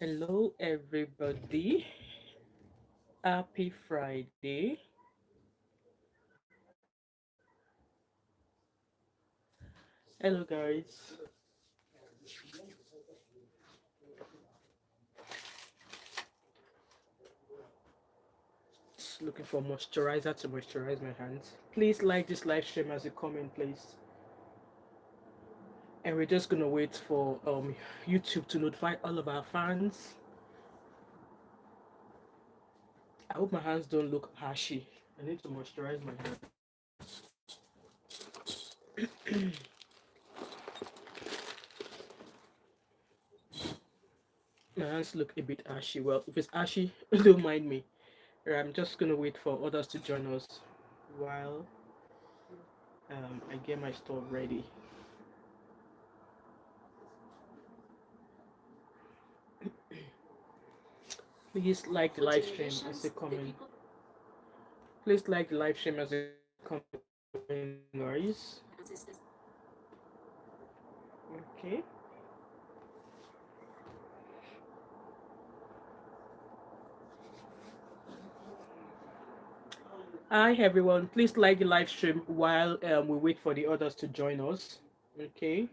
Hello, everybody. Happy Friday. Hello, guys. Just looking for moisturizer to moisturize my hands. Please like this live stream as you comment, please. And we're just gonna wait for YouTube to notify all of our fans. I hope my hands don't look ashy. I need to moisturize my hands. My hands look a bit ashy. Well, if it's ashy, don't mind me. I'm just gonna wait for others to join us while I get my stuff ready. Please like the live stream as a comment. Please like the live stream as a comment, guys. Okay. Hi everyone. Please like the live stream while we wait for the others to join us. Okay.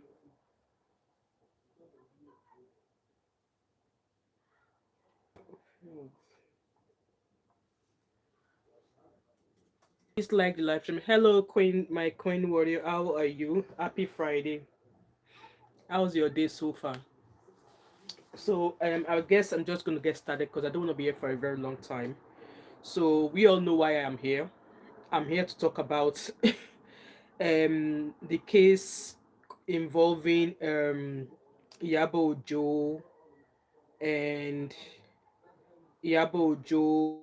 Please like the live stream. Hello, Queen, my Queen Warrior. How are you? Happy Friday. How's your day so far? So I guess I'm just gonna get started because I don't want to be here for a very long time. So we all know why I am here. I'm here to talk about the case involving Iyabo Ojo and Iyabo Ojo,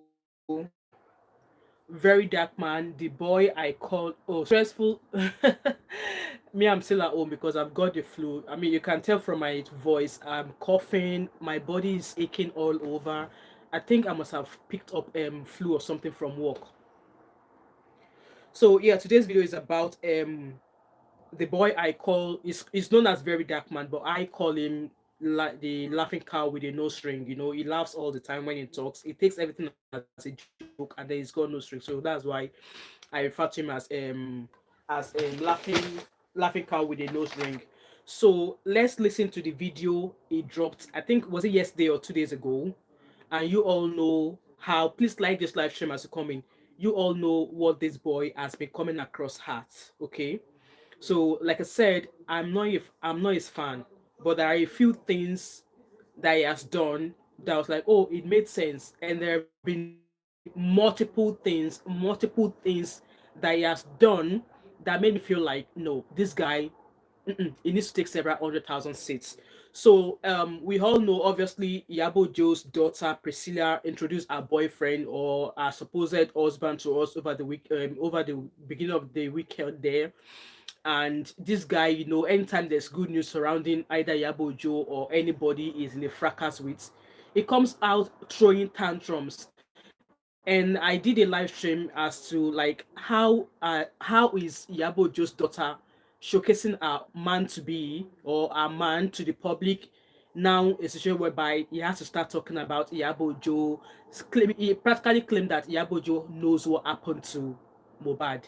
Verydarkman, the boy I call stressful. Me, I'm still at home because I've got the flu. I mean, you can tell from my voice, I'm coughing, my body is aching all over. I think I must have picked up flu or something from work. So yeah, today's video is about the boy I call is known as Verydarkman, but I call him the laughing cow with a nose ring. You know, he laughs all the time when he talks. He takes everything as a joke, and then he's got no string. So that's why I refer to him as a laughing cow with a nose ring. So let's listen to the video he dropped. I think was it yesterday or 2 days ago, and you all know how. Please like this live stream as you come in. You all know what this boy has been coming across hard. Okay, so, like I said, I'm not his fan, but there are a few things that he has done that was like, oh, it made sense, and there have been multiple things that he has done that made me feel like, no, this guy, he needs to take several 100,000 seats. So we all know, obviously, Iyabo Joe's daughter Priscilla introduced her boyfriend or her supposed husband to us over the beginning of the weekend there. And this guy, you know, anytime there's good news surrounding either Iyabo Ojo or anybody is in a fracas with, it comes out throwing tantrums. And I did a live stream as to like how is Iyabo Ojo's daughter showcasing a man to be or a man to the public. Now a situation whereby he has to start talking about Iyabo Ojo. He practically claimed that Iyabo Ojo knows what happened to Mohbad.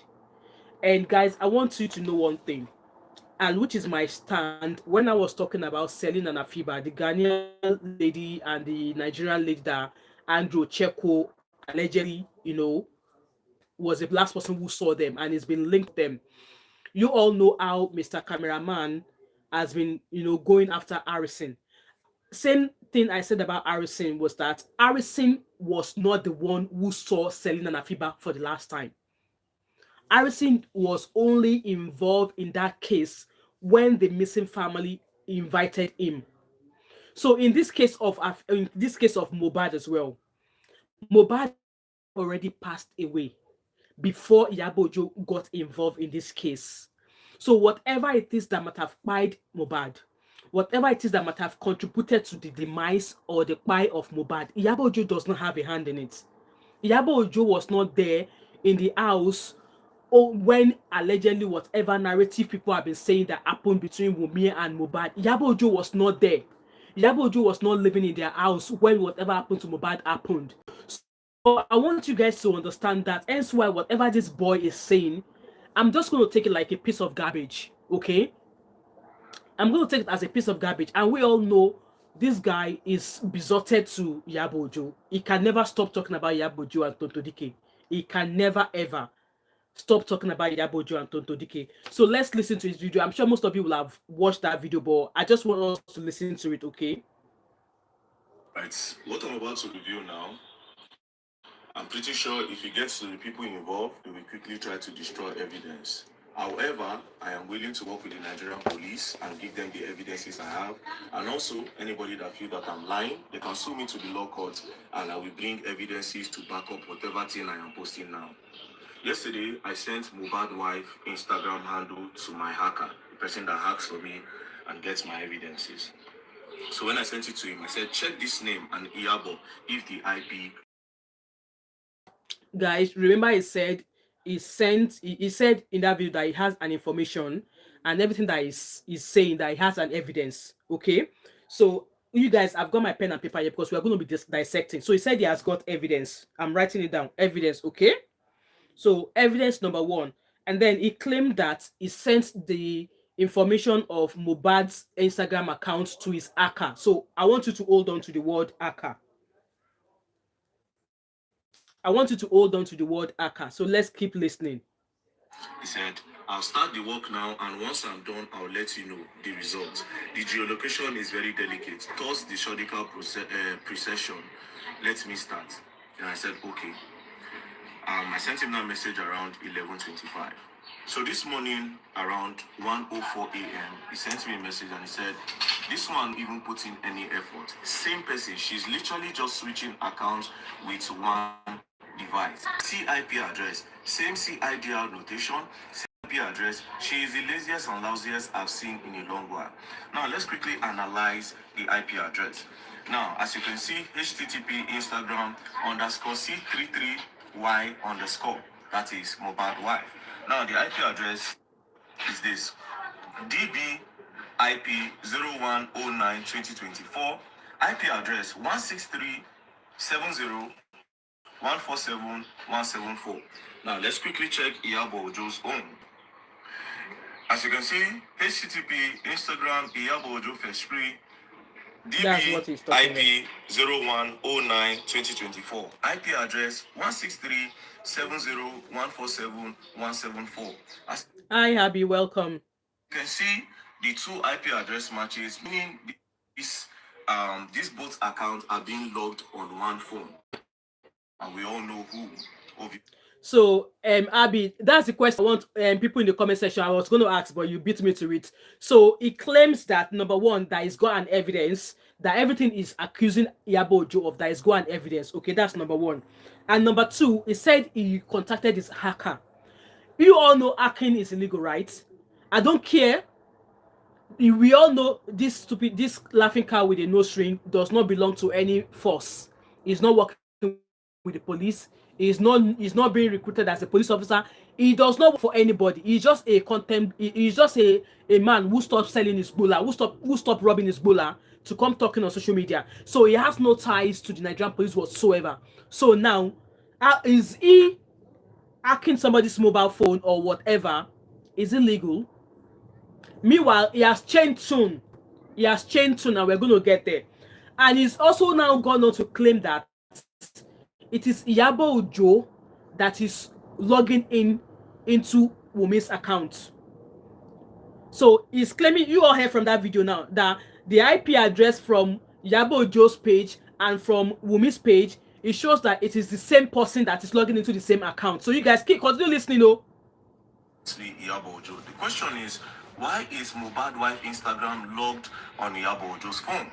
And guys, I want you to know one thing, and which is my stand when I was talking about selling an Afiba, the Ghanaian lady and the Nigerian lady that Andrew Cheko allegedly, you know, was the last person who saw them and it's been linked to them. You all know how Mr. Cameraman has been, you know, going after Harrison. Same thing I said about Harrison was that Harrison was not the one who saw selling an Afiba for the last time. Harrison was only involved in that case when the missing family invited him. So in this case of Mohbad as well, Mohbad already passed away before Iyabo Ojo got involved in this case. So whatever it is that might have pied Mohbad, whatever it is that might have contributed to the demise or the pie of Mohbad, Iyabo Ojo does not have a hand in it. Iyabo Ojo was not there in the house or when allegedly whatever narrative people have been saying that happened between Wunmi and Mohbad. Iyabo Ojo was not there. Iyabo Ojo was not living in their house when whatever happened to Mohbad happened. So I want you guys to understand that. Hence why whatever this boy is saying, I'm just going to take it like a piece of garbage. Okay, I'm going to take it as a piece of garbage. And we all know this guy is besotted to Iyabo Ojo. He can never stop talking about Iyabo Ojo and Tonto Dike. He can never ever stop talking about Iyabo Ojo and Tonto Dike. So let's listen to his video. I'm sure most of you will have watched that video, but I just want us to listen to it, okay? Right. What I'm about to review now, I'm pretty sure if it gets to the people involved, they will quickly try to destroy evidence. However, I am willing to work with the Nigerian police and give them the evidences I have. And also, anybody that feels that I'm lying, they can sue me to the law court and I will bring evidences to back up whatever thing I am posting now. Yesterday, I sent Mohbad wife Instagram handle to my hacker, the person that hacks for me and gets my evidences. So when I sent it to him, I said, check this name and Iyabo if the IP. Guys, remember he said in that video that he has an information and everything that is saying that he has an evidence. Okay, so you guys, I've got my pen and paper here because we are going to be dissecting. So he said he has got evidence. I'm writing it down. Evidence. Okay. So evidence number one, and then he claimed that he sent the information of Mohbad's Instagram account to his hacker. So I want you to hold on to the word hacker. I want you to hold on to the word hacker. So let's keep listening. He said, I'll start the work now, and once I'm done, I'll let you know the result. The geolocation is very delicate. Towards the surgical precession, let me start. And I said, okay. I sent him that message around 11:25. So this morning, around 1:04 a.m., he sent me a message and he said, this one even put in any effort. Same person, she's literally just switching accounts with one device. CIP address, same CIDR notation, same IP address. She is the laziest and lousiest I've seen in a long while. Now, let's quickly analyze the IP address. Now, as you can see, HTTP Instagram underscore C33Y underscore. That is Mohbad wife. Now, the IP address is this. DB IP 0109-2024. IP address 163-70-147-174. Now, let's quickly check Iyabo Ojo's own. As you can see, HTTP Instagram Iyabo Ojo Free. DB IP 0109-2024. IP address 163-70-147-174. Hi, Abby, welcome. You can see the two IP address matches, meaning these both accounts are being logged on one phone, and we all know who. So, Abby, that's the question I want people in the comment section. I was going to ask, but you beat me to it. So he claims that number one, that he's got an evidence that everything is accusing Iyabo Ojo of, that he's got an evidence. Okay, that's number one. And number two, he said he contacted his hacker. You all know hacking is illegal, right? I don't care. We all know this laughing cow with a nose ring does not belong to any force. He's not working with the police. He's not being recruited as a police officer. He does not work for anybody. He's just a he's just a man who stopped selling his bula, who stopped robbing his bula to come talking on social media. So he has no ties to the Nigerian police whatsoever. So now, is he hacking somebody's mobile phone or whatever? Is illegal? Meanwhile, he has changed tune. He has changed tune, and we're going to get there. And he's also now gone on to claim that it is Iyabo Ojo that is logging into Wumi's account. So he's claiming, you all heard from that video now, that the IP address from Iyabo Ojo's page and from Wumi's page, it shows that it is the same person that is logging into the same account. So you guys continue listening, though. Iyabo Ojo. The question is, why is Mohbad wife Instagram logged on Iyabo Ojo's phone?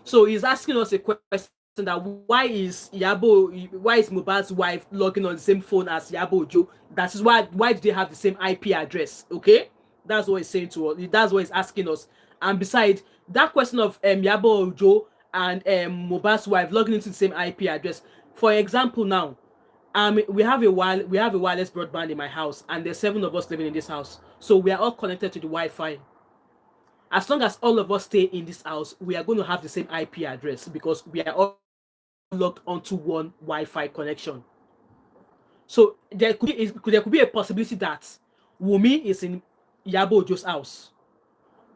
So he's asking us a question that why is Mohbad's wife logging on the same phone as Iyabo Ojo? That is why do they have the same IP address? Okay, that's what he's saying to us. That's what he's asking us. And besides that question of Iyabo Ojo and Mohbad's wife logging into the same IP address, for example, now we have a wireless broadband in my house, and there's 7 of us living in this house, so we are all connected to the Wi-Fi. as long as all of us stay in this house, we are going to have the same IP address because we are all logged onto one Wi-Fi connection. So there could be a possibility that Wumi is in Iyabo Ojo's house,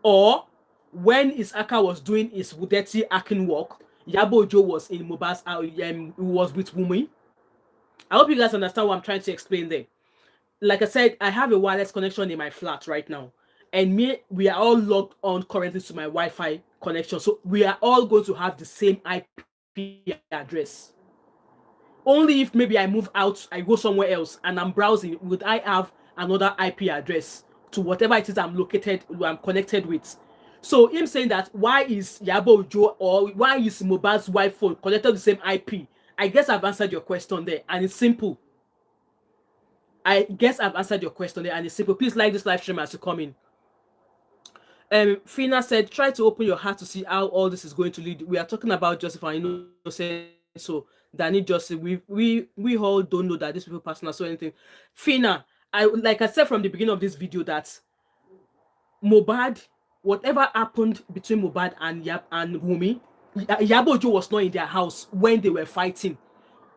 or when Isaka was doing his dirty hacking work, Iyabo Ojo was in Mohbad's house, was with Wumi. I hope you guys understand what I'm trying to explain there. Like I said, I have a wireless connection in my flat right now, and we are all logged on currently to my Wi-Fi connection. So we are all going to have the same IP address. Only if maybe I move out, I go somewhere else, and I'm browsing, would I have another IP address to whatever it is I'm connected with. So him saying that why is Iyabo Ojo or why is Mohbad's wife phone connected to the same IP? I guess I've answered your question there, and it's simple. Please like this live stream as you come in. Fina said, try to open your heart to see how all this is going to lead. We are talking about justice for innocent, so that need justice. We all don't know that these people personal so anything. Fina, like I said from the beginning of this video that Mohbad, whatever happened between Mohbad and Wumi, Iyabo Ojo was not in their house when they were fighting.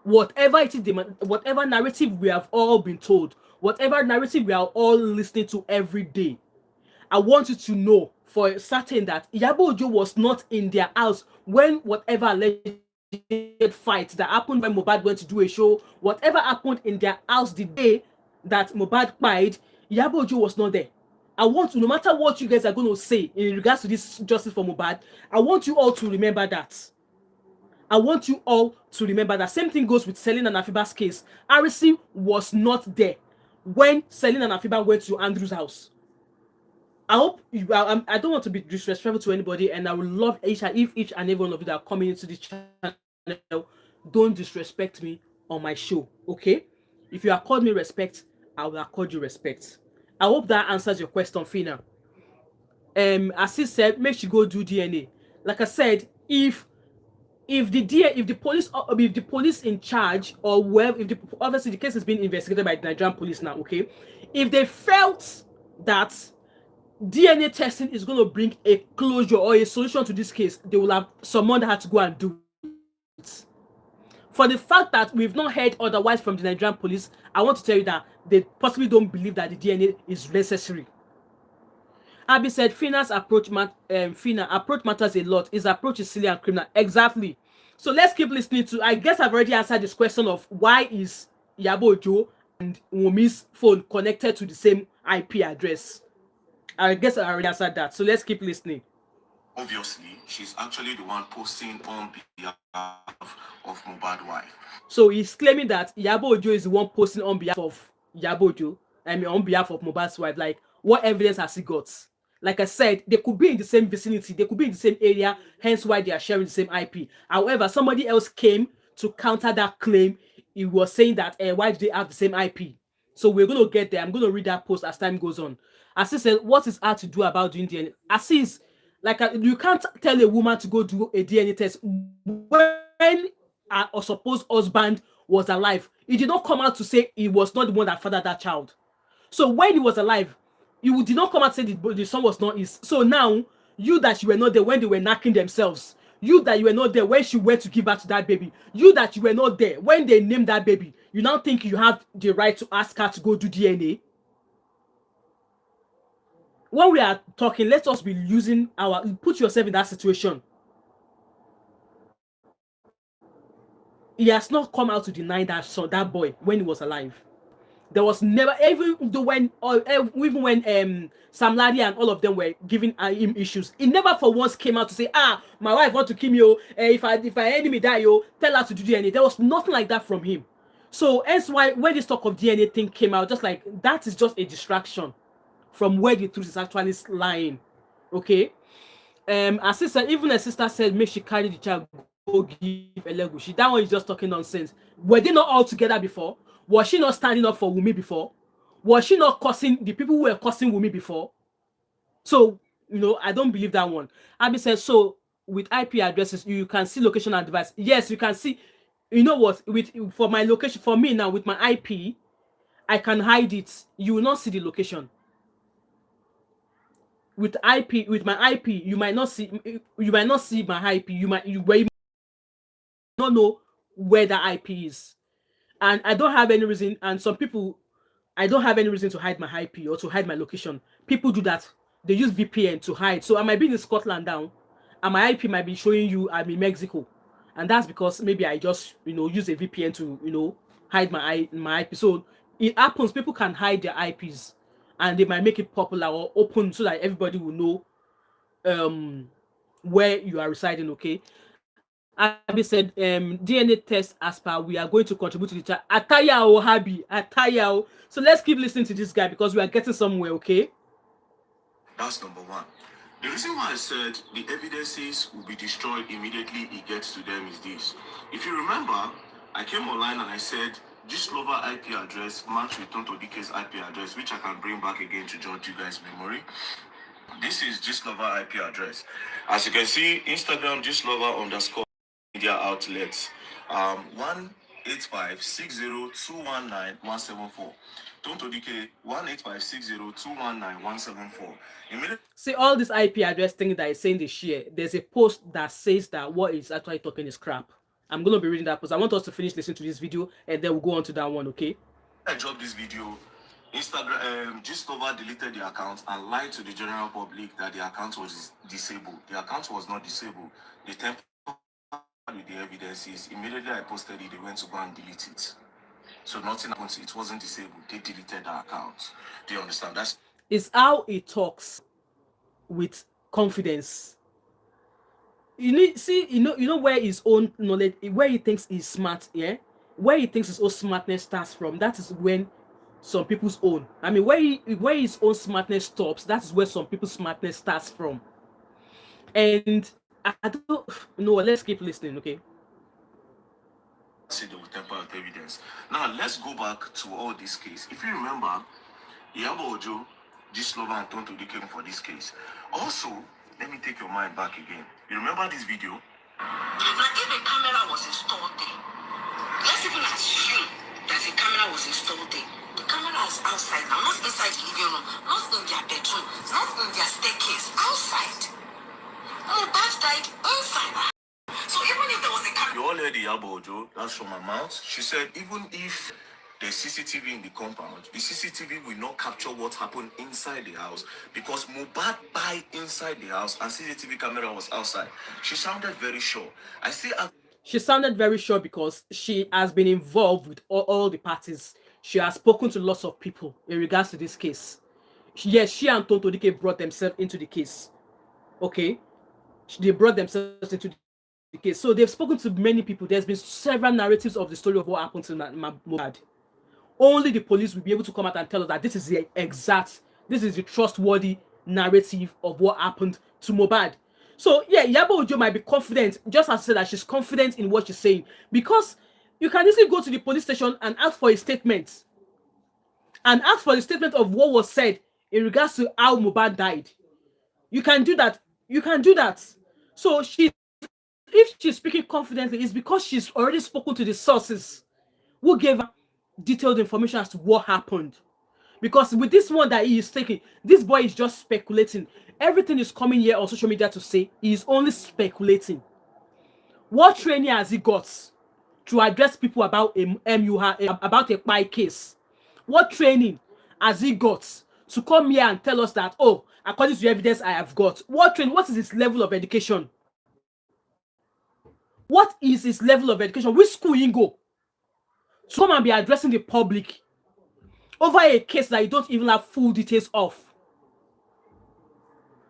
Whatever it is, whatever narrative we have all been told, whatever narrative we are all listening to every day, I want you to know for certain that Iyabo Ojo was not in their house when whatever alleged fight that happened when Mohbad went to do a show, whatever happened in their house the day that Mohbad died, Iyabo Ojo was not there. I want to, no matter what you guys are going to say in regards to this justice for Mohbad, I want you all to remember that. Same thing goes with Selin and Afiba's case. Harrison was not there when Selin and Afiba went to Andrew's house. I hope I don't want to be disrespectful to anybody, and I would love if each and every one of you that are coming into this channel don't disrespect me on my show, okay? If you accord me respect, I will accord you respect. I hope that answers your question, Fina. As he said, make sure you go do DNA. Like I said, if the police in charge or whoever, obviously the case is being investigated by the Nigerian police now, okay? If they felt that DNA testing is going to bring a closure or a solution to this case, they will have someone that had to go and do it. For the fact that we've not heard otherwise from the Nigerian police, I want to tell you that they possibly don't believe that the DNA is necessary. Abby said Fina approach matters a lot. His approach is silly and criminal. Exactly. So let's keep listening to. I guess I've already answered this question of why is Iyabo Ojo and Wumi's phone connected to the same IP address. I guess I already answered that. So let's keep listening. Obviously, she's actually the one posting on behalf of Mohbad wife. So he's claiming that Iyabo Ojo is the one posting on behalf of Iyabo Ojo, on behalf of Mohbad's wife. Like, what evidence has he got? Like I said, they could be in the same vicinity, they could be in the same area, hence why they are sharing the same IP. However, somebody else came to counter that claim. He was saying that, why do they have the same IP? So we're going to get there. I'm going to read that post as time goes on. Assis said, what is hard to do about doing DNA? Assis, like, you can't tell a woman to go do a DNA test when a supposed husband was alive. He did not come out to say he was not the one that fathered that child. So when he was alive, you did not come out and say the son was not his. So now, you that you were not there when they were knacking themselves, you that you were not there when she went to give birth to that baby, you that you were not there when they named that baby, you now think you have the right to ask her to go do DNA? When we are talking, let us be using put yourself in that situation. He has not come out to deny that boy when he was alive. There was never, even when Sam Larry and all of them were giving him issues, he never for once came out to say, my wife want to kill me, if I enemy die, tell her to do DNA. There was nothing like that from him. So hence why when this talk of DNA thing came out, just like that is just a distraction from where the truth is actually lying. Okay. Even a sister said make she carry the child go give Elegushi. That one is just talking nonsense. Were they not all together before? Was she not standing up for Wumi before? Was she not cursing the people who were cursing Wumi before? So, I don't believe that one. Abby says, so with IP addresses, you can see location and device. Yes, you can see. You know what? For my location, for me now, with my IP, I can hide it. You will not see the location. with IP, with my IP, you might not see my IP. You might not know where the IP is. And I don't have any reason. And some people, I don't have any reason to hide my IP or to hide my location. People do that. They use VPN to hide. So I might be in Scotland now, and my IP might be showing you I'm in Mexico, and that's because maybe I just use a VPN to hide my IP. So it happens. People can hide their IPs, and they might make it popular or open so that everybody will know where you are residing. Okay. Abi said, DNA test as per we are going to contribute to the chat. Ataya o Habi, Ataya o. So let's keep listening to this guy because we are getting somewhere, okay? That's number one. The reason why I said the evidences will be destroyed immediately it gets to them is this. If you remember, I came online and I said this lover IP address match with Tonto DK's IP address, which I can bring back again to judge you guys' memory. This is Gistlover IP address. As you can see, Instagram Gistlover underscore media outlets. 18560219174. Tonto DK 18560219174. Immediately. See all this IP address thing that is saying they share. There's a post that says that what is actually talking is crap. I'm gonna be reading that post. I want us to finish listening to this video and then we'll go on to that one, okay? I dropped this video. Instagram Gistlover deleted the account and lied to the general public that the account was disabled. The account was not disabled. They tampered with the evidences. Immediately I posted it, they went to go and delete it. So nothing happened. It wasn't disabled. They deleted the account. Do you understand? That's It's how he talks with confidence. You know where his own knowledge, where he thinks he's smart, yeah? Where he thinks his own smartness starts from, that is when some people's own. I mean, where his own smartness stops, that is where some people's smartness starts from. And I don't know. Let's keep listening, okay? say they will tamper with evidence. Now let's go back to all this case. If you remember, Iyabo Ojo, Gistlover and Tonto they came for this case. Also, let me take your mind back again. You remember this video? Now, if a camera was installed there, let's even assume that the camera was installed there. The camera is outside now, not inside the living room, not in their bedroom, not in their staircase, outside. Mohbad died inside. So even if there was a camera, You all heard Iyabo Ojo, that's from her mouth. She said even if there's CCTV in the compound, the CCTV will not capture what happened inside the house because Mohbad died inside the house and CCTV camera was outside. She sounded very sure. I still have. She sounded very sure because she has been involved with all the parties. She has spoken to lots of people in regards to this case. Yes, she and Tonto Dike brought themselves into the case. Okay? They brought themselves into the case. So they've spoken to many people. There's been several narratives of the story of what happened to Mohbad. Only the police will be able to come out and tell us that this is the trustworthy narrative of what happened to Mohbad. So yeah, Iyabo Ojo might be confident, just as I said that she's confident in what she's saying, because you can easily go to the police station and ask for a statement, of what was said in regards to how Mohbad died. You can do that. So if she's speaking confidently, it's because she's already spoken to the sources who gave her detailed information as to what happened. Because with this one that he is taking, this boy is just speculating. Everything is coming here on social media to say he is only speculating. What training has he got to address people about about a spy case? What training has he got to come here and tell us that, oh, according to the evidence I have got? What training? What is his level of education? What is his level of education? Which school he go to come and be addressing the public over a case that you don't even have full details of?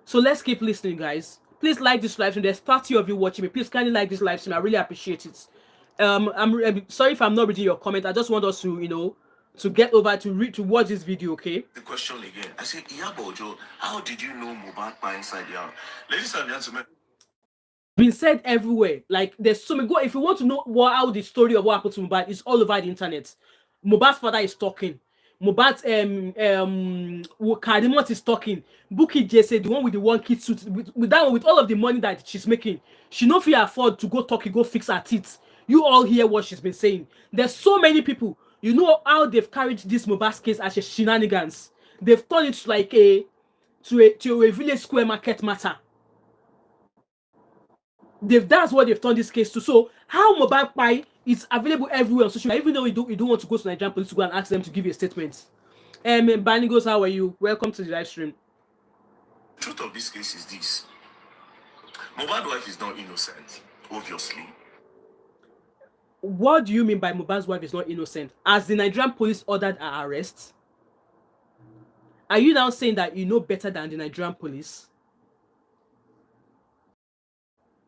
So let's keep listening, guys. Please like this live stream. There's 30 of you watching me. Please kindly like this live stream. I really appreciate it. I'm sorry if I'm not reading your comment. I just want us to, to get over to watch this video, okay? The question again. I said, Iyabo Ojo, how did you know Mohbad by inside the house? Ladies and gentlemen, Been said everywhere. Like there's so many. Go if you want to know how the story of what happened to Mohbad is all over the internet. Mohbad's father is talking. Mohbad's Kadimot is talking. Buki Jesse, the one with the one kid suit, with that one, with all of the money that she's making, she no fit afford to go Turkey, go fix her teeth. You all hear what she's been saying. There's so many people. You know how they've carried this Mohbad's case as a shenanigans. They've turned it like to a village square market matter. That's what they've turned this case to. So how mobile pie is available everywhere on social media, even though you don't want to go to Nigerian police to go and ask them to give you a statement. Banigos, how are you? Welcome to the live stream. The truth of this case is this. Mohbad's wife is not innocent, obviously. What do you mean by Mohbad's wife is not innocent? As the Nigerian police ordered her arrest? Are you now saying that you know better than the Nigerian police?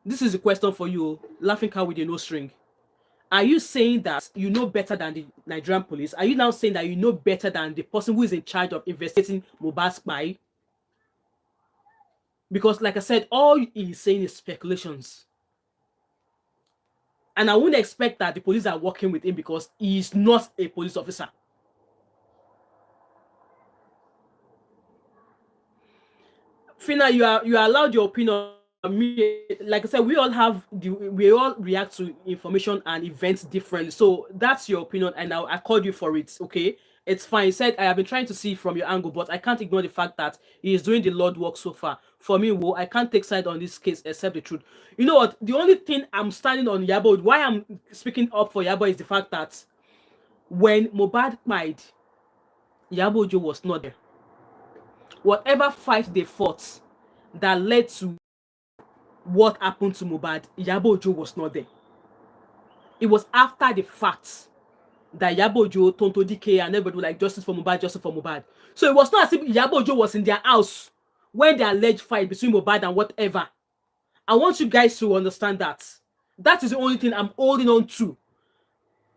This is a question for you, laughing cow with a no string. Are you saying that you know better than the Nigerian police? Are you now saying that you know better than the person who is in charge of investigating Mohbad's spy? Because, like I said, all he's saying is speculations. And I wouldn't expect that the police are working with him because he's not a police officer. Fina, you are allowed your opinion. Like I said, we all react to information and events differently. So that's your opinion, and I called you for it. Okay, it's fine. He said I have been trying to see from your angle, but I can't ignore the fact that he is doing the Lord work so far. For me, I can't take side on this case except the truth. You know what? The only thing I'm standing on Iyabo, why I'm speaking up for Iyabo, is the fact that when Mohbad died, Iyabo Ojo was not there. Whatever fight they fought that led to what happened to Mohbad, Iyabo Ojo was not there. It was after the fact that Iyabo Ojo, Tonto DK, and everybody were like, justice for Mohbad, justice for Mohbad. So it was not as if Iyabo Ojo was in their house when the alleged fight between Mohbad and whatever. I want you guys to understand that. That is the only thing I'm holding on to.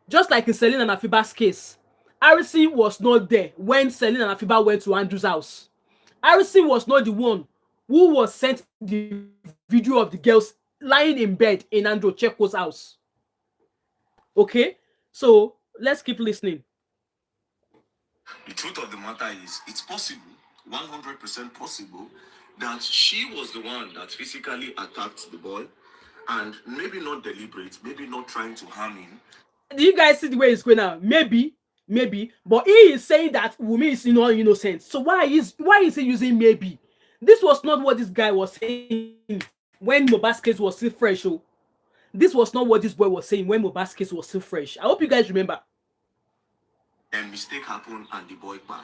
Just like in Celine and Afiba's case, Harrison was not there when Celine and Afiba went to Andrew's house. Harrison was not the one who was sent the video of the girls lying in bed in Andrew Checo's house. Okay? So let's keep listening. The truth of the matter is, it's possible, 100% possible, that she was the one that physically attacked the boy, and maybe not deliberate, maybe not trying to harm him. Do you guys see the way it's going now? Maybe, but he is saying that Wunmi is not innocent. So why is he using maybe? This was not what this guy was saying when Mohbad's case was still fresh. Oh, this was not what this boy was saying when Mohbad's case was still fresh. I hope you guys remember. A mistake happened and the boy died.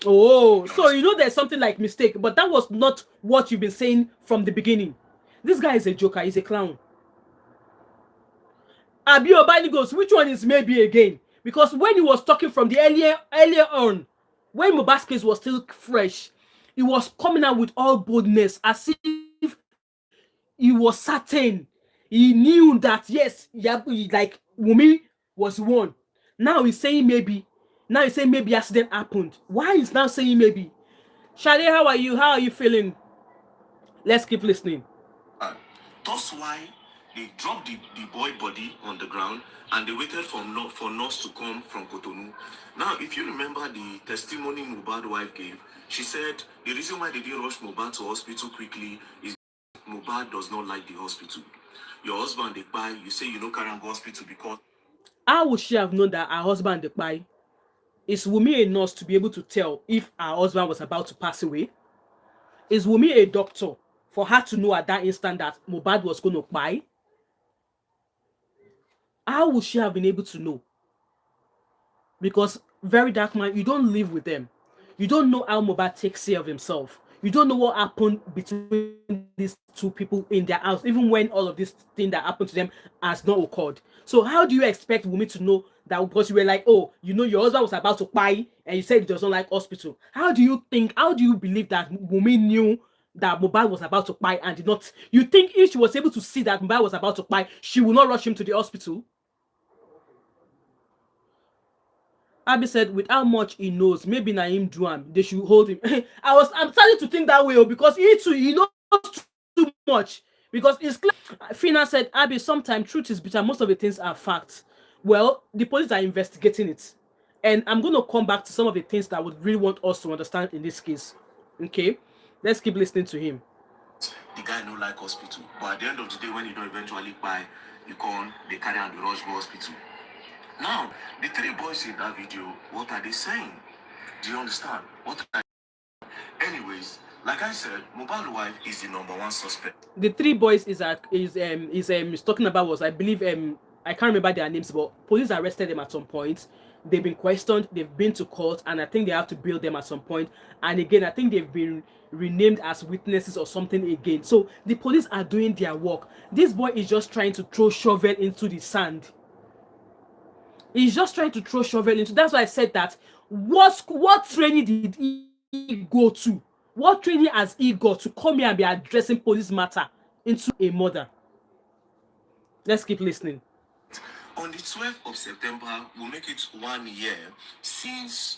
Oh, so you know there's something like mistake, but that was not what you've been saying from the beginning. This guy is a joker. He's a clown. Abi Obani goes, which one is maybe again? Because when he was talking from the earlier on, when Mohbad's case was still fresh, he was coming out with all boldness as if he was certain. He knew that yes, like Wunmi was one. Now he's saying maybe. Now he's saying maybe accident happened. Why is now saying maybe? Shade, how are you? How are you feeling? Let's keep listening. That's why they dropped the boy body on the ground and they waited for nurse to come from Cotonou. Now, if you remember the testimony Mohbad's wife gave, she said the reason why they didn't rush Mohbad to hospital quickly is Mohbad does not like the hospital. Your husband, they buy, you say you don't carry him to hospital because... How would she have known that her husband, they buy? Is Wunmi a nurse to be able to tell if her husband was about to pass away? Is Wunmi a doctor for her to know at that instant that Mohbad was going to buy? How would she have been able to know? Because Verydarkman, you don't live with them. You don't know how Mohbad takes care of himself. You don't know what happened between these two people in their house, even when all of this thing that happened to them has not occurred. So how do you expect Wunmi to know that? Because you were like, oh, you know, your husband was about to buy and you said he doesn't like hospital. How do you believe that Wunmi knew that Mohbad was about to buy and did not? You think if she was able to see that Mohbad was about to buy, she would not rush him to the hospital? Abby said, with how much he knows, maybe Naim do him, they should hold him. I'm starting to think that way because he knows too much. Because it's clear. Fina said, Abby, sometimes truth is bitter. Most of the things are facts. Well, the police are investigating it. And I'm going to come back to some of the things that I would really want us to understand in this case. Okay? Let's keep listening to him. The guy no like hospital. But at the end of the day, when you don't eventually buy, you come, they carry on the rush go hospital. Now, the three boys in that video, what are they saying? Do you understand? Anyways, Like I said, Mohbad's wife is the number one suspect. The three boys is talking about was, I believe, I can't remember their names, but police arrested them at some point. They've been questioned, they've been to court, and I think they have to bail them at some point. And again, I think they've been renamed as witnesses or something again. So the police are doing their work. This boy is just trying to throw shovel into the sand. He's just trying to throw shovel into. That's why I said that. What training did he go to? What training has he got to come here and be addressing police matter into a murder? Let's keep listening. On the 12th of September, we'll make it 1 year since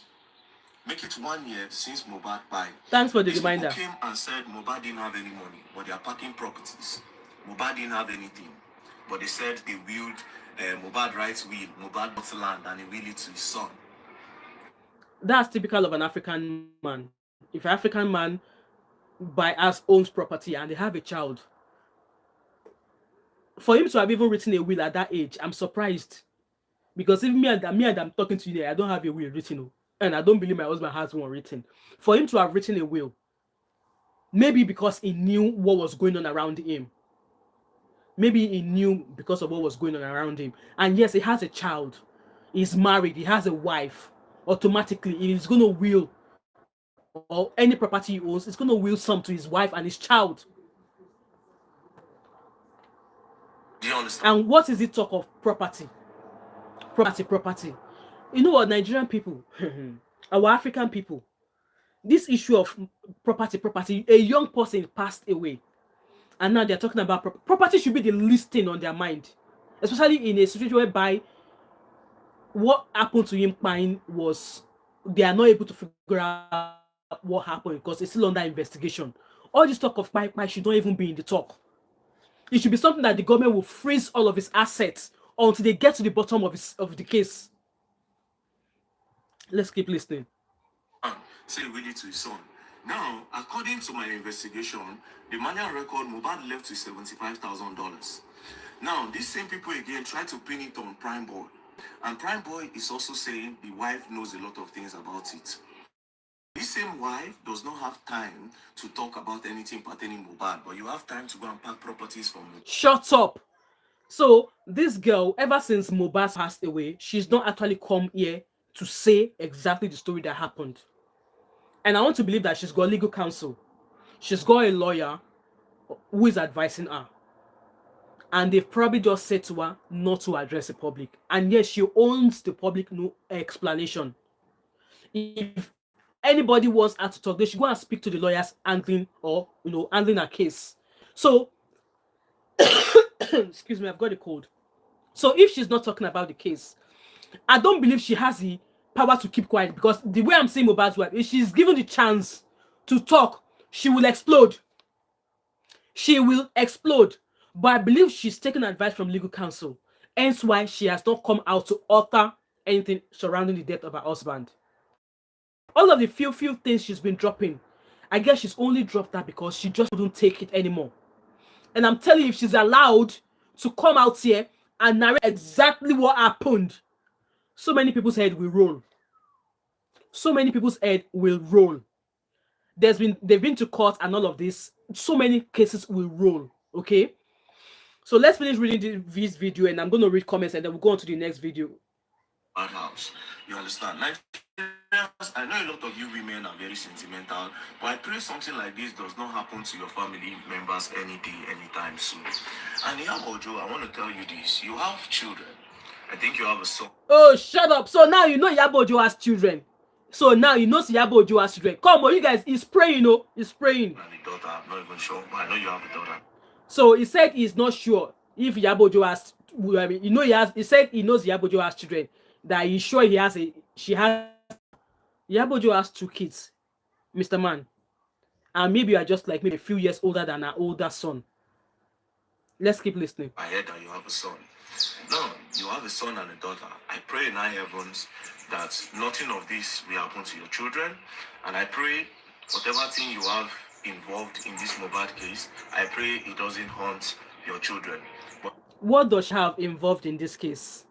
Mohbad died. Thanks for the These reminder. people came and said Mohbad didn't have any money, but they are packing properties. Mohbad didn't have anything, but they said they willed Mohbad rights will, Mohbad bought land and he willed it to his son. That's typical of an African man. If an African man by us owns property and they have a child, for him to have even written a will at that age, I'm surprised. Because if me and I'm talking to you there, I don't have a will written, and I don't believe my husband has one written. For him to have written a will, maybe because he knew what was going on around him. Maybe he knew because of what was going on around him. And yes, he has a child. He's married. He has a wife. Automatically, he's going to will, or any property he owns, he's going to will some to his wife and his child. Do you understand? And what is the talk of property? Property. You know what, Nigerian people, our African people, this issue of property, a young person passed away. And now they're talking about property should be the least thing on their mind. Especially in a situation whereby what happened to him buying was, they are not able to figure out what happened because it's still under investigation. All this talk of buy should not even be in the talk. It should be something that the government will freeze all of his assets until they get to the bottom of the case. Let's keep listening. Say will it to his son. Now, according to my investigation, the manual record Mohbad left with $75,000. Now, these same people again try to pin it on Prime Boy. And Prime Boy is also saying the wife knows a lot of things about it. This same wife does not have time to talk about anything pertaining Mohbad, but you have time to go and pack properties from Mohbad. Shut up. So this girl, ever since Mohbad passed away, she's not actually come here to say exactly the story that happened. And I want to believe that she's got legal counsel. She's got a lawyer who is advising her. And they've probably just said to her not to address the public. And yes, she owns the public no explanation. If anybody wants her to talk, they should go and speak to the lawyers handling her case. So excuse me, I've got a cold. So if she's not talking about the case, I don't believe she has the power to keep quiet, because the way I'm seeing Mohbad's wife, if she's given the chance to talk, she will explode. She will explode. But I believe she's taking advice from legal counsel. Hence why she has not come out to utter anything surrounding the death of her husband. All of the few things she's been dropping, I guess she's only dropped that because she just couldn't take it anymore. And I'm telling you, if she's allowed to come out here and narrate exactly what happened, so many people's head will roll. So many people's head will roll. They've been to court and all of this. So many cases will roll. Okay. So let's finish reading this video, and I'm going to read comments, and then we'll go on to the next video. House. You understand? Nigerians, I know a lot of you women are very sentimental, but I pray something like this does not happen to your family members any day, anytime soon. And Iyabo Ojo, I want to tell you this. You have children. I think you have a son. Oh, shut up. So now you know Iyabo Ojo has children. So now you know Iyabo Ojo has children. Come on, you guys, he's praying, he's praying. And a daughter, I'm not even sure, but I know you have a daughter. So he said he's not sure if Iyabo Ojo has, he said he knows Iyabo Ojo has children. That he's sure Iyabo Ojo has 2 kids, Mr. Man. And maybe you are just like maybe a few years older than her older son. Let's keep listening. I heard that you have a son. No, you have a son and a daughter. I pray in high heavens that nothing of this will happen to your children. And I pray whatever thing you have involved in this Mohbad case, I pray it doesn't haunt your children. But what does she have involved in this case,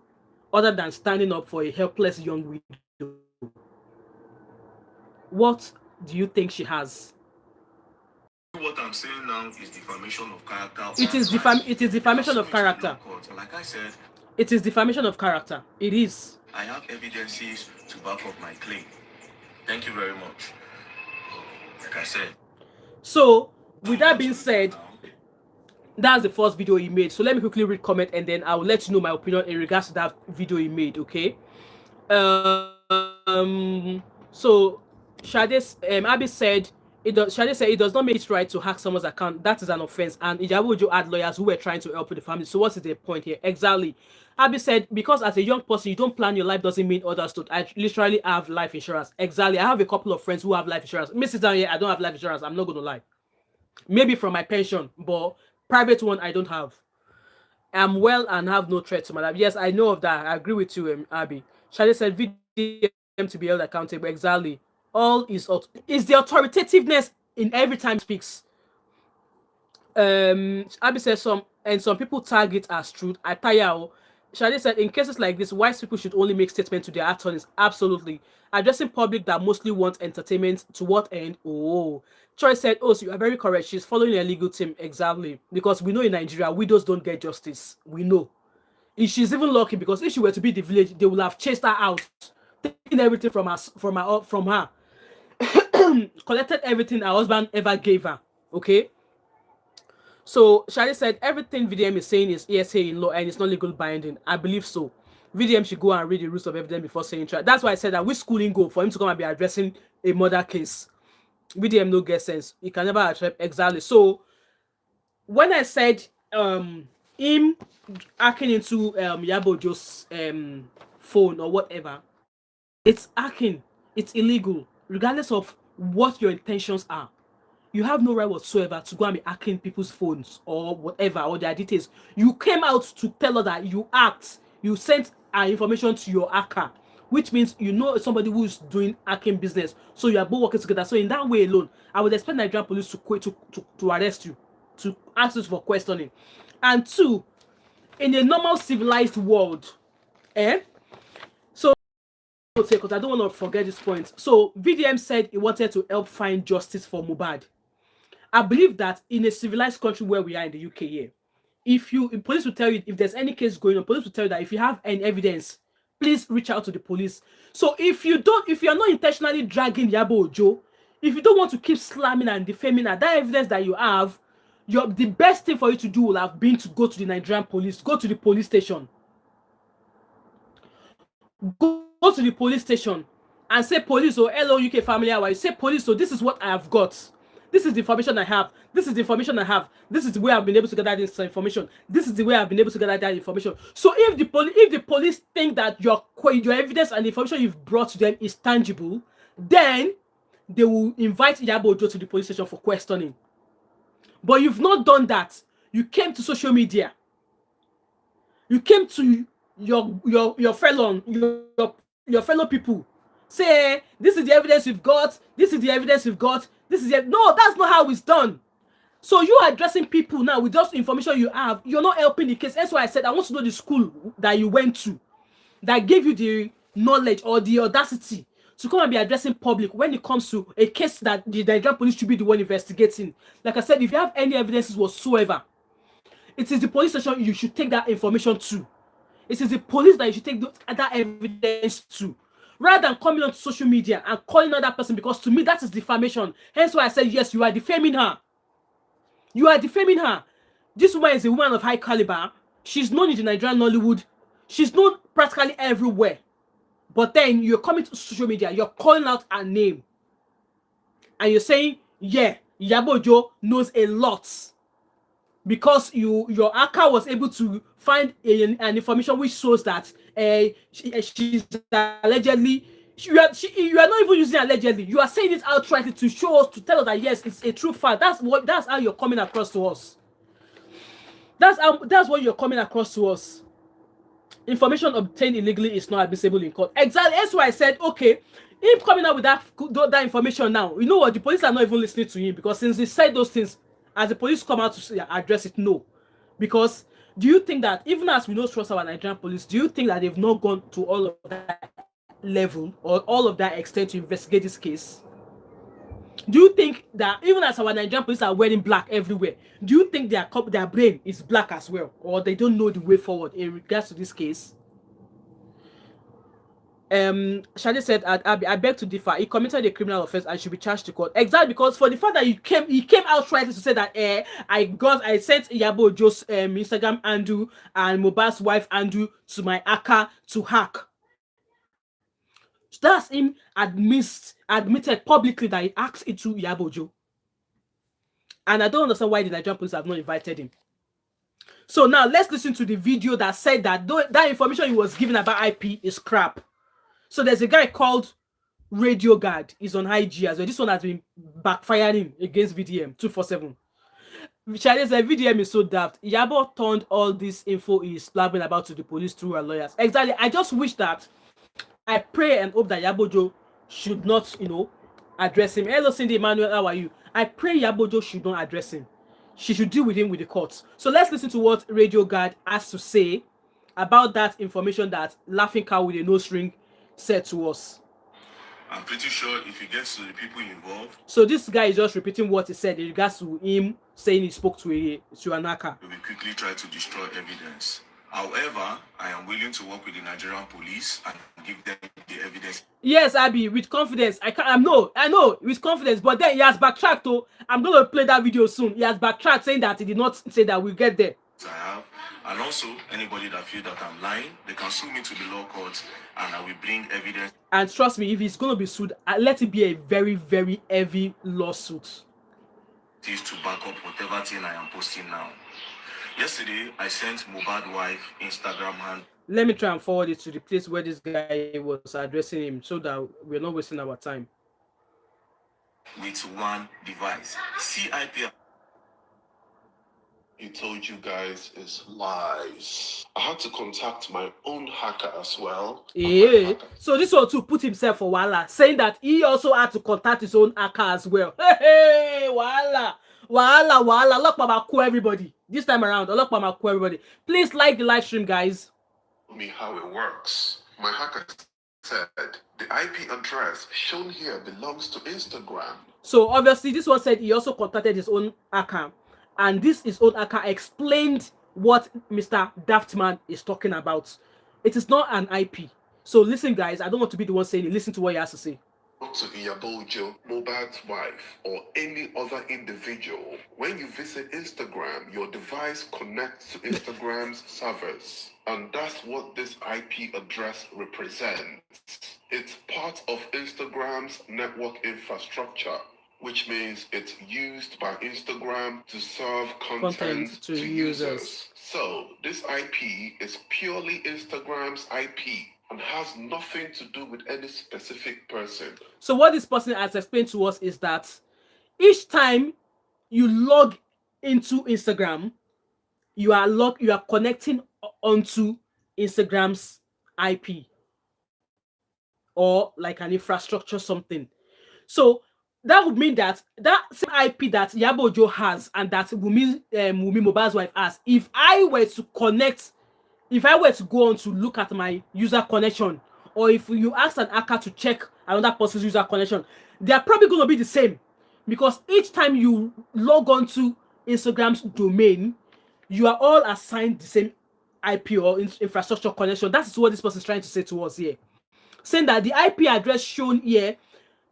other than standing up for a helpless young widow? What do you think she has? What I'm saying now is defamation of character. It is defamation of character. Like I said, it is defamation of character. It is. I have evidences to back up my claim. Thank you very much. Like I said. So, with that being said, that's the first video he made. So let me quickly read comment and then I'll let you know my opinion in regards to that video he made. Okay. So Abby said Shade said it does not make it right to hack someone's account. That is an offense. And Iyabo Ojo had lawyers who were trying to help with the family. So what is the point here? Exactly. Abby said, because as a young person, you don't plan your life doesn't mean others don't. I literally have life insurance. Exactly. I have a couple of friends who have life insurance. Me sit down here, I don't have life insurance. I'm not going to lie. Maybe from my pension, but private one, I don't have. I'm well and have no threat to my life. Yes, I know of that. I agree with you, Abby. Shade said, VDM to be held accountable. Exactly. All is the authoritativeness in every time speaks. Abby says some people tag it as truth. I tire. Shade said, in cases like this, wise people should only make statements to their attorneys. Absolutely. Addressing public that mostly want entertainment, to what end? Oh. Troy said, oh, so you are very correct. She's following a legal team. Exactly. Because we know in Nigeria, widows don't get justice. We know. If she's even lucky, because if she were to be the village, they will have chased her out, taken everything from her, collected everything her husband ever gave her. Okay. So Shadi said everything VDM is saying is ESA in law and it's not legal binding. I believe so. VDM should go and read the rules of evidence before saying trial. That's why I said that which schooling go for him to come and be addressing a murder case. VDM no get sense. He can never address exactly. So when I said him hacking into Iyabo Ojo's phone or whatever, it's hacking. It's illegal, regardless of what your intentions are. You have no right whatsoever to go and be hacking people's phones or whatever, or their details. You came out to tell us that you hacked. You sent our information to your hacker, which means you know somebody who is doing hacking business. So you are both working together. So in that way alone, I would expect Nigerian police to arrest you, to ask you for questioning. And two, in a normal civilized world, because I don't want to forget this point. So VDM said he wanted to help find justice for Mohbad. I believe that in a civilized country where we are in the UK here, if police will tell you if there's any case going on, police will tell you that if you have any evidence, please reach out to the police. So if you're not intentionally dragging Iyabo Ojo, if you don't want to keep slamming and defaming her, that evidence that you have, the best thing for you to do will have been to go to the Nigerian police, go to the police station. Go to the police station and say, police, or hello UK family, how are you? Say, police, so this is what I have got. This is the information I have. This is the information I have. This is the way I've been able to gather this information. This is the way I've been able to gather that information. So if the police think that your evidence and the information you've brought to them is tangible, then they will invite Iyabo Ojo to the police station for questioning. But you've not done that. You came to social media. You came to your fellow people. Say, this is the evidence we've got. This is the evidence we've got. No, that's not how it's done. So you are addressing people now with just information you have. You're not helping the case. That's why I said I want to know the school that you went to that gave you the knowledge or the audacity to come and be addressing public when it comes to a case that the Nigerian police should be the one investigating. Like I said, if you have any evidences whatsoever, it is the police station you should take that information to. It is the police that you should take that evidence to, rather than coming on social media and calling out that person, because to me that is defamation. Hence why I said, yes, you are defaming her. You are defaming her. This woman is a woman of high caliber. She's known in the Nigerian Nollywood. She's known practically everywhere. But then you're coming to social media, you're calling out her name. And you're saying, yeah, Iyabo Ojo knows a lot. Because your hacker was able to find an information which shows that she's allegedly, you are not even using allegedly. You are saying it outright to show us, to tell us that yes, it's a true fact. That's how you're coming across to us. That's what you're coming across to us. Information obtained illegally is not admissible in court. Exactly. That's why I said, okay, him coming out with that information now, you know what? The police are not even listening to him, because since he said those things, as the police come out to address it, no. Because do you think that even as we don't trust our Nigerian police, do you think that they've not gone to all of that level or all of that extent to investigate this case? Do you think that even as our Nigerian police are wearing black everywhere, do you think their brain is black as well, or they don't know the way forward in regards to this case? Shadi said, I beg to differ. He committed a criminal offense and should be charged to court. Exactly, because for the fact that he came out right to say that I sent Iyabo Ojo's Instagram handle and Mohbad's wife handle to my Aka to hack. That's him admitted publicly that he hacked into Iyabo Ojo. And I don't understand why the Nigerian police have not invited him. So now let's listen to the video that said that that information he was given about IP is crap. So there's a guy called Radio Guard. He's on IG as well. This one has been backfiring against VDM 247. Chinese VDM is so daft. Iyabo turned all this info he is blabbing about to the police through her lawyers. Exactly. I just wish that I pray and hope that Iyabo Ojo should not, address him. Hello, Cindy Emmanuel, how are you? I pray Iyabo Ojo should not address him. She should deal with him with the courts. So let's listen to what Radio Guard has to say about that information that Laughing Cow with a nose ring said to us. I'm pretty sure if it gets to the people involved, so this guy is just repeating what he said in regards to him saying he spoke to an Aka. we will quickly try to destroy evidence. However, I am willing to work with the Nigerian police and give them the evidence. Yes, Abby, with confidence. I know, with confidence. But then he has backtracked. Oh, I'm going to play that video soon. He has backtracked, saying that he did not say that we'll get there. I have, and also anybody that feels that I'm lying, they can sue me to the law courts, and I will bring evidence. And trust me, if he's going to be sued, let it be a very, very heavy lawsuit. To back up whatever thing I am posting now. Yesterday, I sent Mohbad wife Instagram hand. Let me try and forward it to the place where this guy was addressing him so that we're not wasting our time. With one device. CIP. He told you guys is lies. I had to contact my own hacker as well. Yeah. So this one too put himself for Wala, saying that he also had to contact his own hacker as well. Hey, Wala. Lock Mama cool everybody. This time around, lock Mama cool everybody. Please like the live stream, guys. Me how it works. My hacker said the IP address shown here belongs to Instagram. So obviously this one said he also contacted his own hacker. And this his own hacker explained what Mr. Daftman is talking about. It is not an IP. So listen, guys, I don't want to be the one saying it. Listen to what he has to say. To Iyabo Ojo, Mohbad's wife, or any other individual, when you visit Instagram, your device connects to Instagram's servers. And that's what this IP address represents. It's part of Instagram's network infrastructure, which means it's used by Instagram to serve content to users. So this IP is purely Instagram's IP and has nothing to do with any specific person. So what this person has explained to us is that each time you log into Instagram, you are connecting onto Instagram's IP or like an infrastructure something. So that would mean that same IP that Iyabo Ojo has and that Wumi Mohbad's wife has, if I were to go on to look at my user connection, or if you ask an hacker to check another person's user connection, they are probably going to be the same, because each time you log on to Instagram's domain, you are all assigned the same IP or infrastructure connection. That's what this person is trying to say to us here, saying that the IP address shown here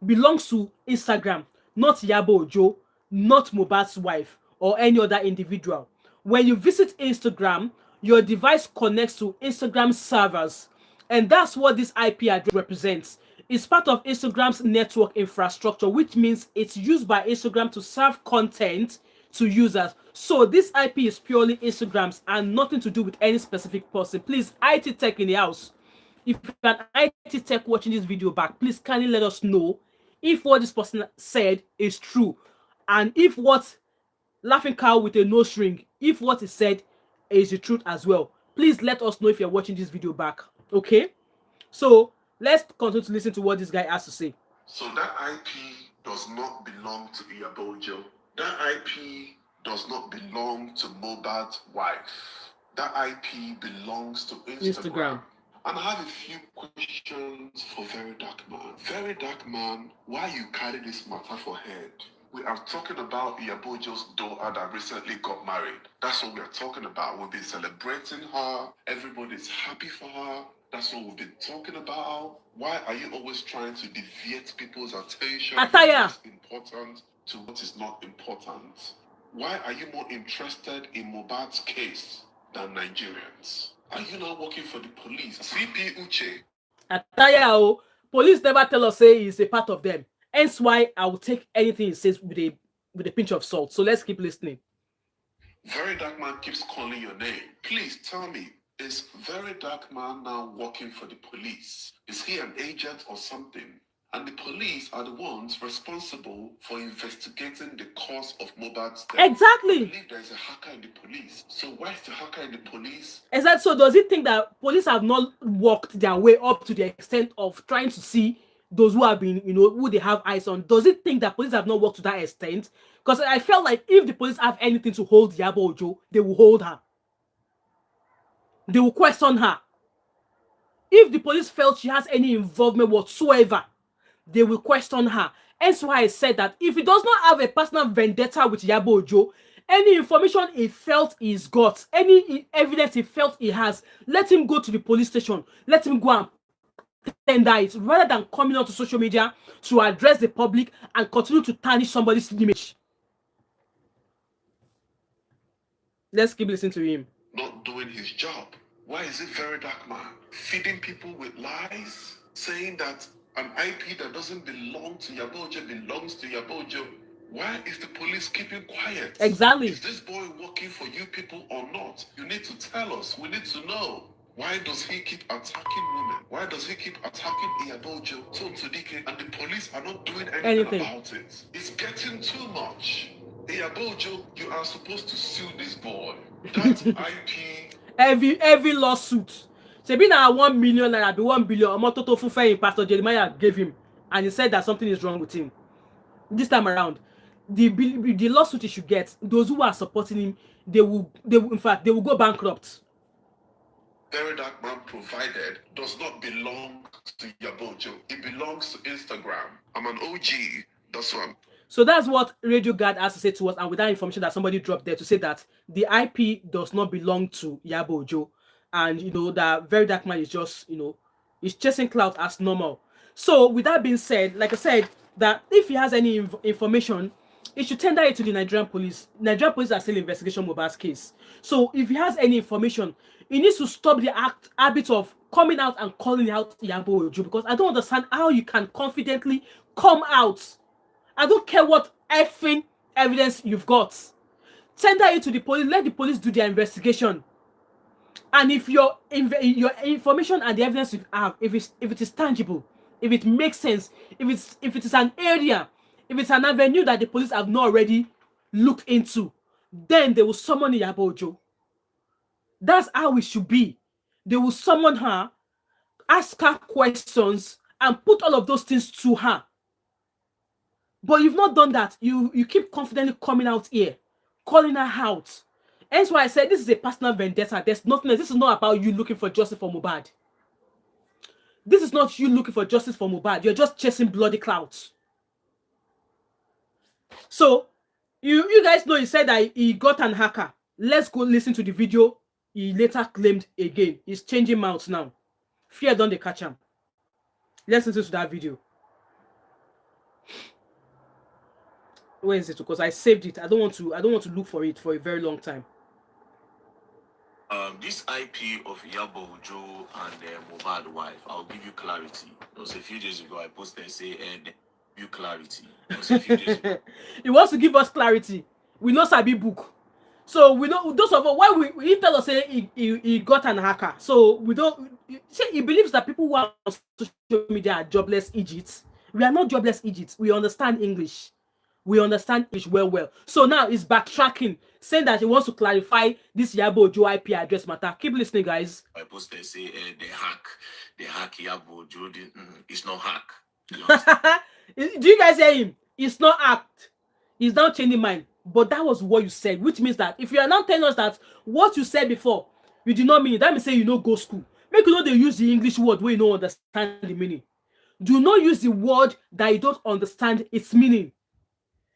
belongs to Instagram, not Iyabo Ojo, not Mohbad's wife, or any other individual. When you visit Instagram, your device connects to Instagram servers, and that's what this IP address represents. It's part of Instagram's network infrastructure, which means it's used by Instagram to serve content to users. So this IP is purely Instagram's and nothing to do with any specific person. Please, IT tech in the house, if you're an IT tech watching this video back, please kindly let us know if what this person said is true, and if what Laughing Cow with a nose ring, if what he said is the truth as well. Please let us know if you're watching this video back. Okay, so let's continue to listen to what this guy has to say. So that IP does not belong to Iyabo Ojo. That IP does not belong to Mohbad's wife. That IP belongs to Instagram. And I have a few questions for Verydarkman. Verydarkman, why you carry this matter for head? We are talking about Iyabo Ojo's daughter that recently got married. That's what we are talking about. We've been celebrating her. Everybody's happy for her. That's what we've been talking about. Why are you always trying to deviate people's attention from Attire. what's important to what is not important? Why are you more interested in Mohbad's case than Nigerians? Are you now working for the police? CP Uche. Attire, oh, police never tell us say he's a part of them. Hence why I will take anything he says with a pinch of salt. So let's keep listening. Verydarkman keeps calling your name. Please tell me, is Verydarkman now working for the police? Is he an agent or something? And the police are the ones responsible for investigating the cause of Mohbad's death. Exactly. I believe there's a hacker in the police. So why is the hacker in the police? Exactly. So does he think that police have not worked their way up to the extent of trying to see those who have been, who they have eyes on? Does he think that police have not worked to that extent? Because I felt like if the police have anything to hold Iyabo Ojo, they will hold her. They will question her. If the police felt she has any involvement whatsoever, they will question her. Hence why I said that if he does not have a personal vendetta with Iyabo Ojo, any information he felt he's got, any evidence he felt he has, let him go to the police station. Let him go and tender it, rather than coming onto social media to address the public and continue to tarnish somebody's image. Let's keep listening to him. Not doing his job. Why is it Verydarkman feeding people with lies, saying that an IP that doesn't belong to Iyabo Ojo belongs to Iyabo Ojo? Why is the police keeping quiet? Exactly. Is this boy working for you people or not? You need to tell us. We need to know. Why does he keep attacking women? Why does he keep attacking Iyabo Ojo, Tom Sodike, and the police are not doing anything about it? It's getting too much. Iyabo Ojo, you are supposed to sue this boy. That IP. Every lawsuit. Shebi na 1 million naira be 1 billion. Omototo Fufe Pastor Jeremiah gave him, and he said that something is wrong with him. This time around, the lawsuit he should get, those who are supporting him, they will in fact they will go bankrupt. Verydarkman provided does not belong to Iyabo Ojo. It belongs to Instagram. I'm an OG. That's what I'm. So that's what Radio Guard has to say to us, and with that information that somebody dropped there to say that the IP does not belong to Iyabo Ojo, and that Verydarkman is just is chasing clout as normal. So with that being said, like I said, that if he has any information, he should tender it to the Nigerian police. Nigerian police are still investigating Mohbad's case. So if he has any information, he needs to stop the habit of coming out and calling out Iyabo Ojo, because I don't understand how you can confidently come out. I don't care what effing evidence you've got. Tender it to the police. Let the police do their investigation. And if your information and the evidence you have, if it is tangible, if it makes sense, if it is an area, if it's an avenue that the police have not already looked into, then they will summon Iyabo Ojo. That's how it should be. They will summon her, ask her questions, and put all of those things to her. But you've not done that. You keep confidently coming out here, calling her out. Hence why I said this is a personal vendetta. There's nothing else. This is not about you looking for justice for Mohbad. This is not you looking for justice for Mohbad. You're just chasing bloody clouds. So, you guys know he said that he got an hacker. Let's go listen to the video. He later claimed again. He's changing mouths now. Fear don't they catch him. Let's listen to that video. Where is it? Because I saved it. I don't want to look for it for a very long time. This IP of Iyabo Ojo and Mohbad wife, I'll give you clarity. It was a few days ago I posted say you clarity. It was a few days ago. He wants to give us clarity. We know Sabi book. So we know those of us why he tell us say he got an hacker. So we don't say he believes that people who are on social media are jobless idiots. We are not jobless idiots. We understand English. We understand English well. So now he's backtracking, saying that he wants to clarify this Iyabo Ojo IP address matter. Keep listening, guys. I posted say they hack Iyabo Ojo. It's not hack. Do you guys hear him? It's not act. He's now changing mind. But that was what you said, which means that if you are now telling us that what you said before, you did not mean it, that means say you know go school. Make you know they use the English word where you don't understand the meaning. Do not use the word that you don't understand its meaning.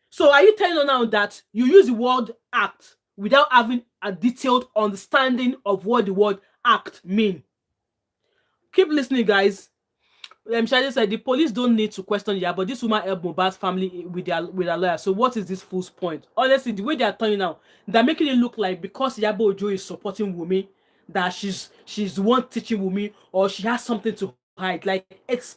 So are you telling us now that you use the word act without having a detailed understanding of what the word act mean? Keep listening, guys. Shadi said the police don't need to question ya, but this woman helped Mohbad's family with their lawyer. So what is this fool's point? Honestly, the way they are turning now, they're making it look like because Iyabo Ojo is supporting Wunmi, that she's the one teaching Wunmi, or she has something to hide. Like it's,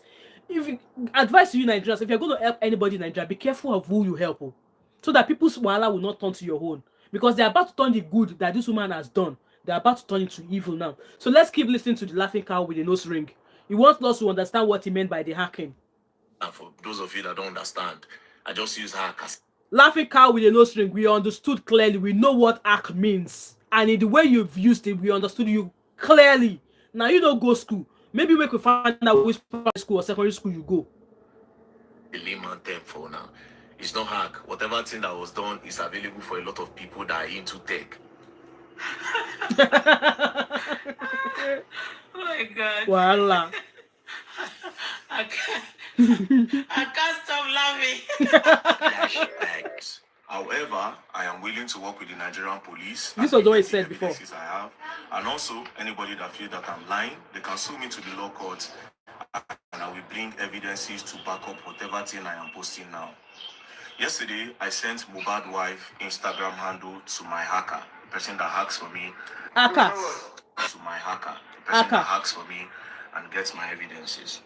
if you, advice to you Nigerians, if you're going to help anybody in Nigeria, be careful of who you help, oh, so that people's wahala will not turn to your own, because they're about to turn the good that this woman has done. They're about to turn into evil now. So let's keep listening to the laughing cow with the nose ring. He wants us to understand what he meant by the hacking. And for those of you that don't understand, I just use hack as Laughing cow with a nose ring, we understood clearly. We know what hack means. And in the way you've used it, we understood you clearly. Now you don't go school. Maybe we could find out which primary school or secondary school you go. a layman term for now. It's not hack. Whatever thing that was done is available for a lot of people that are into tech. Oh my God. Voila. I can't stop laughing. Thanks. However, I am willing to work with the Nigerian police. This and was what he give said the before. evidences I have. And also, anybody that feels that I'm lying, they can sue me to the law court, and I will bring evidences to back up whatever thing I am posting now. Yesterday, I sent Mohbad wife Instagram handle to my hacker, the person that hacks for me. Aka. To my hacker, the person Hacker. that hacks for me and gets my evidences.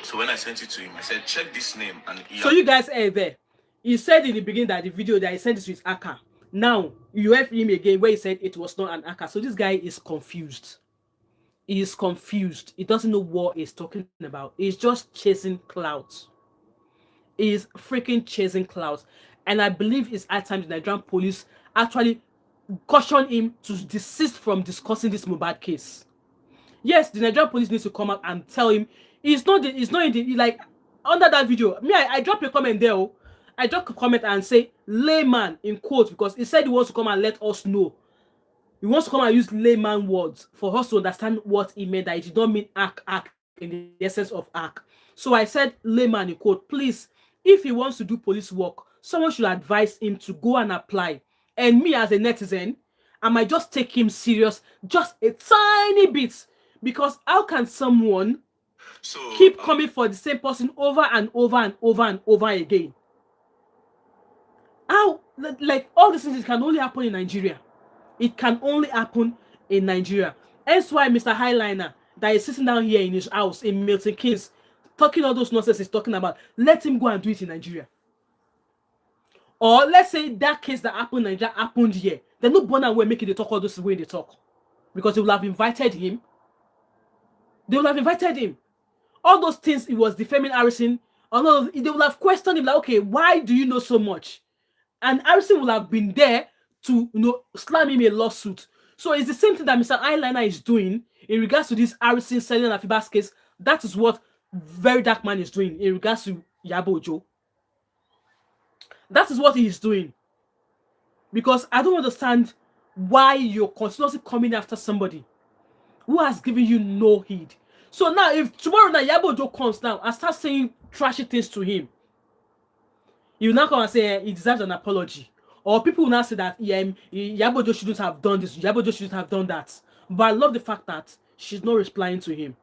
So when I sent it to him, I said, check this name. And he So you guys heard there. He said in the beginning that the video that he sent it to his Aka. Now you have him again where he said it was not an Aka. So this guy is confused. He is confused. He doesn't know what he's talking about. He's just chasing clouds. He is freaking chasing clouds. And I believe it's at times the Nigerian police actually caution him to desist from discussing this Mohbad case. Yes, the Nigerian police needs to come out and tell him it's not in the, like, under that video. Me, I dropped a comment there. Oh, I dropped a comment and say layman in quotes, because he said he wants to come and let us know. He wants to come and use layman words for us to understand what he meant, that it did not mean act in the essence of act. So I said layman in quote, please, if he wants to do police work, someone should advise him to go and apply. And me as a netizen, I might just take him serious just a tiny bit, because how can someone keep coming for the same person over and over and over and over again? How, like, all these things can only happen in Nigeria. It can only happen in Nigeria. That's why Mr. Highliner that is sitting down here in his house in Milton Keynes talking all those nonsense he's talking about, let him go and do it in Nigeria. Or let's say that case that happened in Nigeria happened here. They're not born and we're making the talk all those way they talk. Because they will have invited him. They will have invited him. All those things, it was defaming, harassing. They will have questioned him like, okay, why do you know so much? And Harrison will have been there to, slam him a lawsuit. So it's the same thing that Mr. Eyeliner is doing in regards to this Harrison selling Afiba's case. That is what Verydarkman is doing in regards to Iyabo Ojo. That is what he is doing. Because I don't understand why you're continuously coming after somebody who has given you no heed. So now, if tomorrow night Iyabo Ojo comes now and starts saying trashy things to him, you will now come and say he deserves an apology. Or people will now say that Iyabo Ojo shouldn't have done this, Iyabo Ojo shouldn't have done that. But I love the fact that she's not replying to him.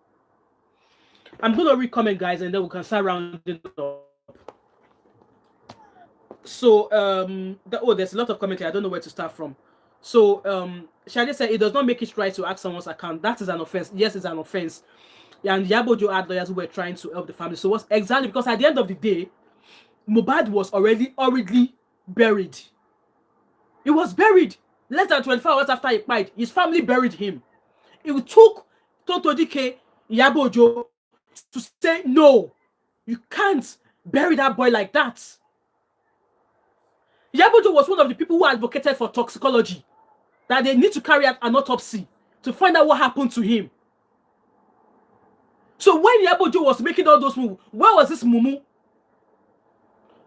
I'm going to read comment, guys, and then we can start rounding up. So, there's a lot of comment here. I don't know where to start from. So, Shadi said, it does not make it right to ask someone's account. That is an offense. Yes, it's an offense. And Iyabo Ojo had lawyers who were trying to help the family. So, what's exactly, because at the end of the day, Mohbad was already horridly buried. He was buried less than 24 hours after he died. His family buried him. It took Tonto Dike, Iyabo Ojo to say, no, you can't bury that boy like that. Iyabo Ojo was one of the people who advocated for toxicology, that they need to carry out an autopsy to find out what happened to him. So when Iyabo Ojo was making all those moves, where was this mumu?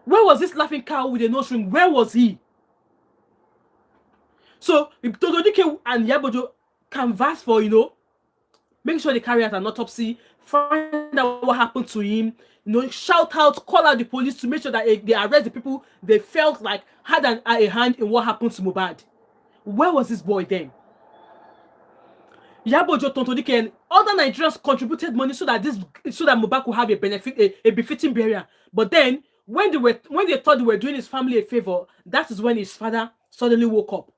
Where was this laughing cow with a nose ring? Where was he? So if Tonto Dike and Iyabo Ojo canvass for, Make sure they carry out an autopsy, find out what happened to him, shout out, call out the police to make sure that they arrest the people they felt like had a hand in what happened to Mohbad. Where was this boy then? Iyabo Ojo, Tonto Dike, and other Nigerians contributed money so that Mohbad could have a befitting burial. But then when they thought they were doing his family a favor, that is when his father suddenly woke up.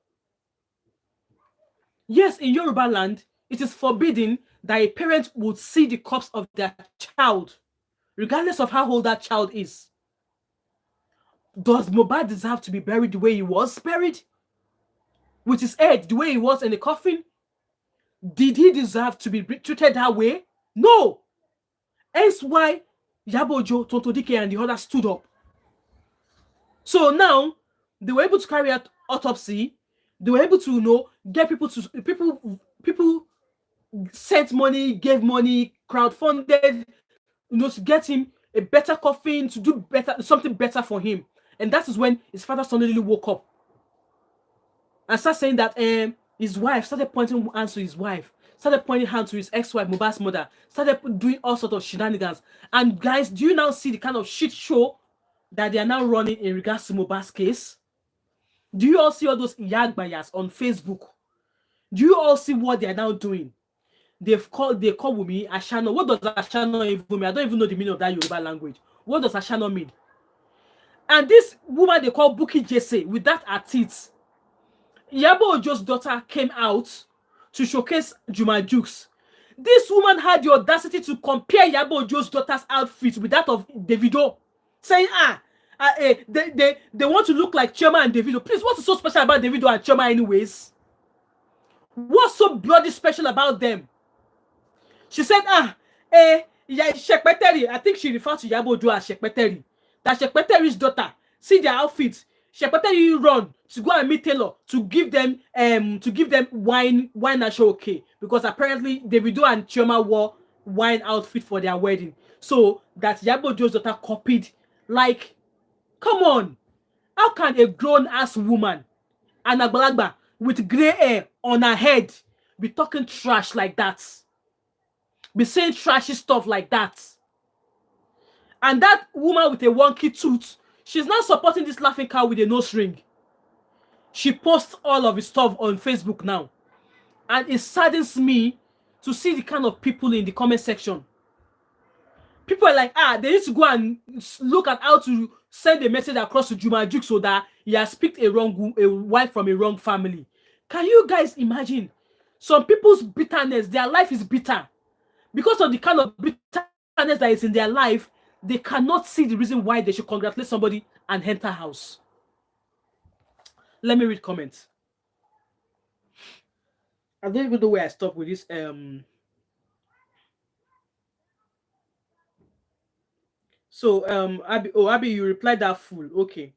Yes, in Yoruba land, it is forbidden that a parent would see the corpse of their child, regardless of how old that child is. Does Mohbad deserve to be buried the way he was buried? With his head the way he was in the coffin? Did he deserve to be treated that way? No. Hence why Iyabo Ojo, Tonto Dike, and the others stood up. So now they were able to carry out autopsy. They were able to get people sent money, gave money, crowdfunded, to get him a better coffin, to do something better for him. And that is when his father suddenly woke up and started saying that his wife started pointing hands to his wife, started pointing hands to his ex-wife, Mohbad's mother, started doing all sorts of shenanigans. And guys, do you now see the kind of shit show that they are now running in regards to Mohbad's case? Do you all see all those Iyagbayas on Facebook? Do you all see what they are now doing? They call with me Ashano. What does Ashano even mean? I don't even know the meaning of that Yoruba language. What does Ashano mean? And this woman they call Buki Jesse with that at it. Iyabo Ojo's daughter came out to showcase Juma Jukes. This woman had the audacity to compare Iyabo Ojo's daughter's outfit with that of Davido, saying, they want to look like Chioma and Davido. Please, what's so special about Davido and Chioma anyways? What's so bloody special about them? She said, Shekpeteri. I think she referred to Iyabo Ojo as Shekpeteri. That Shekpeteri's daughter, see their outfits. Shekpeteri run to go and meet Taylor to give them wine and show okay. Because apparently Davido and Chioma wore wine outfit for their wedding. So that Iyabo Ojo's daughter copied. Like, come on. How can a grown-ass woman, an agbalagba, with grey hair on her head, be talking trash like that? Be saying trashy stuff like that? And that woman with a wonky tooth, she's not supporting this laughing cow with a nose ring. She posts all of his stuff on Facebook now. And it saddens me to see the kind of people in the comment section. People are like, they need to go and look at how to send a message across to Juma Juke so that he has picked a wife from a wrong family. Can you guys imagine? Some people's bitterness, their life is bitter. Because of the kind of bitterness that is in their life, they cannot see the reason why they should congratulate somebody and enter house. Let me read comments. I don't even know where I stopped with this. So Abby, you replied that fool. Okay.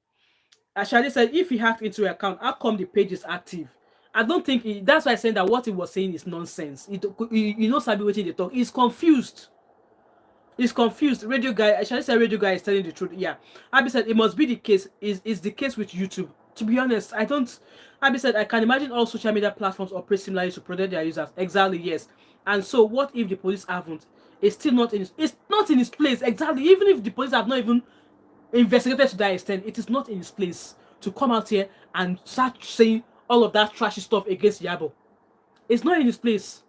Ashadi said if he hacked into your account, how come the page is active? I don't think that's why I said that what he was saying is nonsense. Sabi what they talk. He's confused. He's confused. Radio guy, Ashadi said radio guy is telling the truth. Yeah. Abby said it must be the case. Is the case with YouTube. To be honest, I don't. Abby said I can imagine all social media platforms operate similarly to protect their users. Exactly, yes. And so what if the police haven't? It's still not in its place. Exactly. Even if the police have not even investigated to that extent, it is not in its place to come out here and start saying all of that trashy stuff against Iyabo. It's not in its place.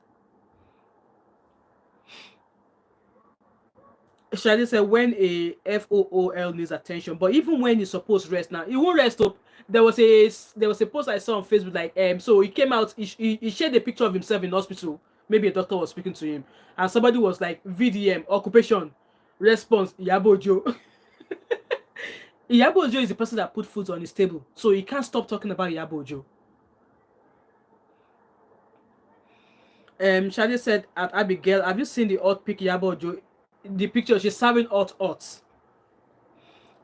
Shadi said when a FOOL needs attention, but even when he's supposed to rest now, he won't rest up. There was a post I saw on Facebook like so he came out, he shared a picture of himself in hospital. Maybe a doctor was speaking to him, and somebody was like VDM occupation response Iyabo Ojo. Iyabo Ojo is the person that put food on his table, so he can't stop talking about Iyabo Ojo. Shadi said at Abigail, have you seen the hot pic Iyabo Ojo? The picture, she's serving hot.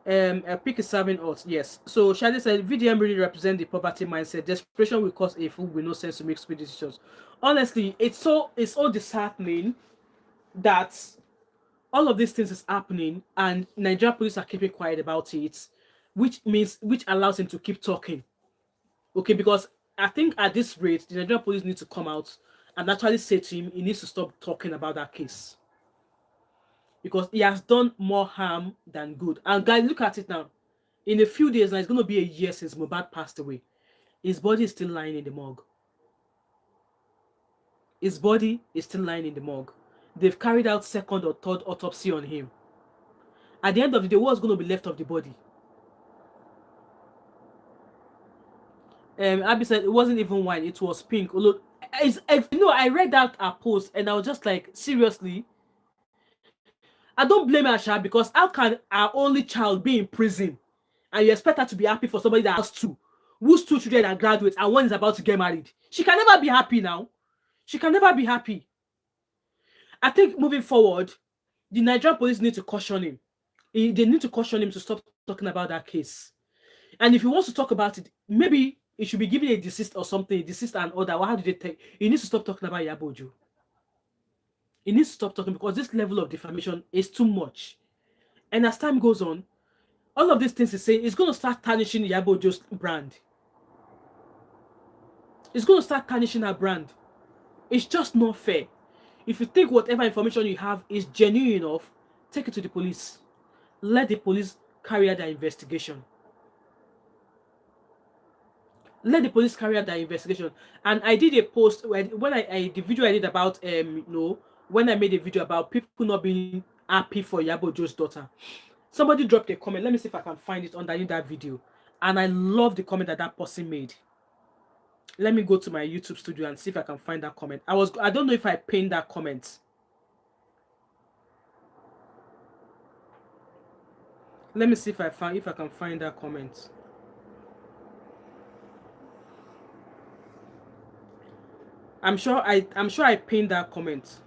A pic is serving hot, yes. So Shadi said VDM really represent the poverty mindset. Desperation will cause a fool with no sense to make stupid decisions. Honestly, it's so disheartening that all of these things is happening and Nigerian police are keeping quiet about it, which allows him to keep talking. Okay, because I think at this rate, the Nigerian police need to come out and actually say to him he needs to stop talking about that case, because he has done more harm than good. And guys, look at it now. In a few days now, it's going to be a year since Mohbad passed away. His body is still lying in the morgue. His body is still lying in the morgue. They've carried out second or third autopsy on him. At the end of the day, what's going to be left of the body? Abby said it wasn't even white, it was pink. Although, I read that post and I was just like, seriously? I don't blame Asha, because how can our only child be in prison and you expect her to be happy for somebody that has two, whose two children are graduates and one is about to get married? She can never be happy now. She can never be happy. I think moving forward, the Nigerian police need to caution him. They need to caution him to stop talking about that case. And if he wants to talk about it, maybe he should be given a desist or something, a desist and order. How do they take? He needs to stop talking about Iyabo Ojo. He needs to stop talking, because this level of defamation is too much. And as time goes on, all of these things he's saying is going to start tarnishing Iyabo Ojo's brand. It's going to start tarnishing her brand. It's just not fair. If you think whatever information you have is genuine enough, take it to the police. Let the police carry out their investigation. Let the police carry out their investigation. And I did a post when the video I did about when I made a video about people not being happy for Iyabo Ojo's daughter. Somebody dropped a comment. Let me see if I can find it underneath that video. And I love the comment that person made. Let me go to my YouTube studio and see if I can find that comment. I don't know if I pinned that comment. Let me see if I can find that comment. I'm sure I pinned that comment.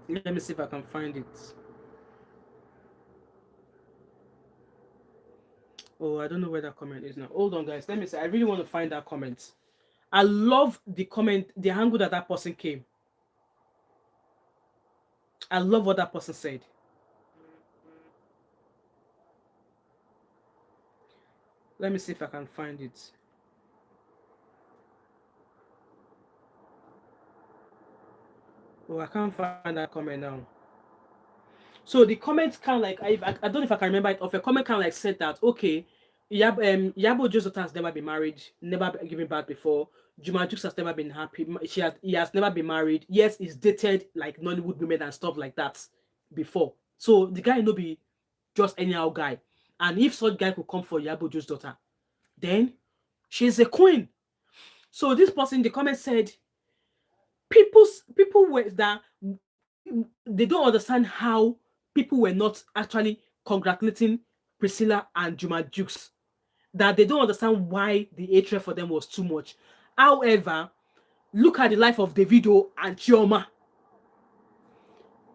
Let me see if I can find it. Oh, I don't know where that comment is now. Hold on, guys. Let me see. I really want to find that comment. I love the comment, the angle that person came. I love what that person said. Let me see if I can find it. Oh, I can't find that comment now. So the comment kind of like, I don't know if I can remember it, of a comment kind of like said that, okay, Iyabo Ojo's daughter has never been married, never given birth before. Juma Jukes has never been happy. He has never been married. Yes, he's dated like Nollywood women and stuff like that before. So the guy no be just anyhow guy. And if such guy could come for Iyabo Ojo's daughter, then she's a queen. So this person in the comment said, people were that they don't understand how people were not actually congratulating Priscilla and Juma Jukes, that they don't understand why the hatred for them was too much. However, look at the life of Davido and Chioma.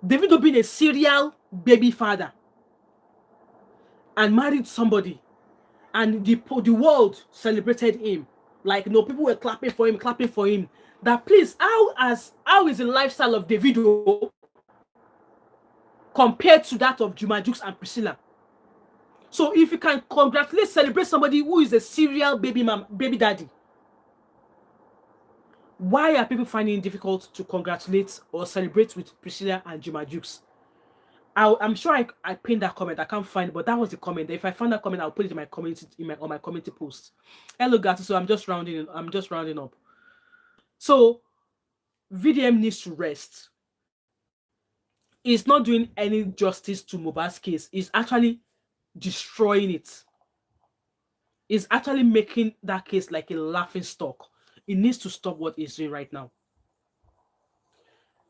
Davido being a serial baby father and married somebody, and the world celebrated him. Like, people were clapping for him. That please, how is the lifestyle of Davido compared to that of Juma Jukes and Priscilla? So if you can celebrate somebody who is a serial baby daddy, why are people finding it difficult to congratulate or celebrate with Priscilla and Juma Jukes? I'm sure I pinned that comment. I can't find it, but that was the comment. If I find that comment, I'll put it in my comment on my community post. Hello, guys. So I'm just rounding up. So VDM needs to rest. It's not doing any justice to Mohbad's case. It's actually destroying it. It's actually making that case like a laughing stock. It needs to stop what it's doing right now.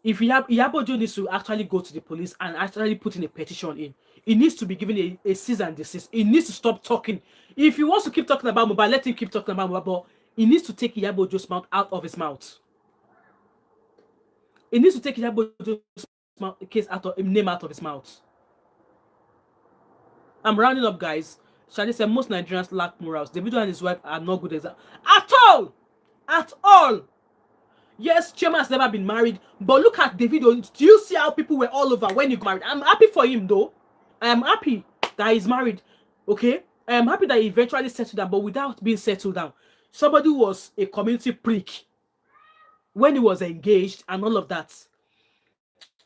If Iyabo Ojo needs to actually go to the police and actually put in a petition in, he needs to be given a cease and desist. He needs to stop talking. If he wants to keep talking about Mohbad, let him keep talking about Mohbad, but he needs to take Iyabo Ojo's mouth out of his mouth. He needs to take Iyabo Ojo's name out of his mouth. I'm rounding up, guys. Shadi said most Nigerians lack morals. Davido and his wife are not good examples at all. At all. Yes, Chema has never been married, but look at Davido. Do you see how people were all over when he got married? I'm happy for him, though. I am happy that he's married. Okay? I am happy that he eventually settled down, but without being settled down. Somebody who was a community prick. when he was engaged and all of that,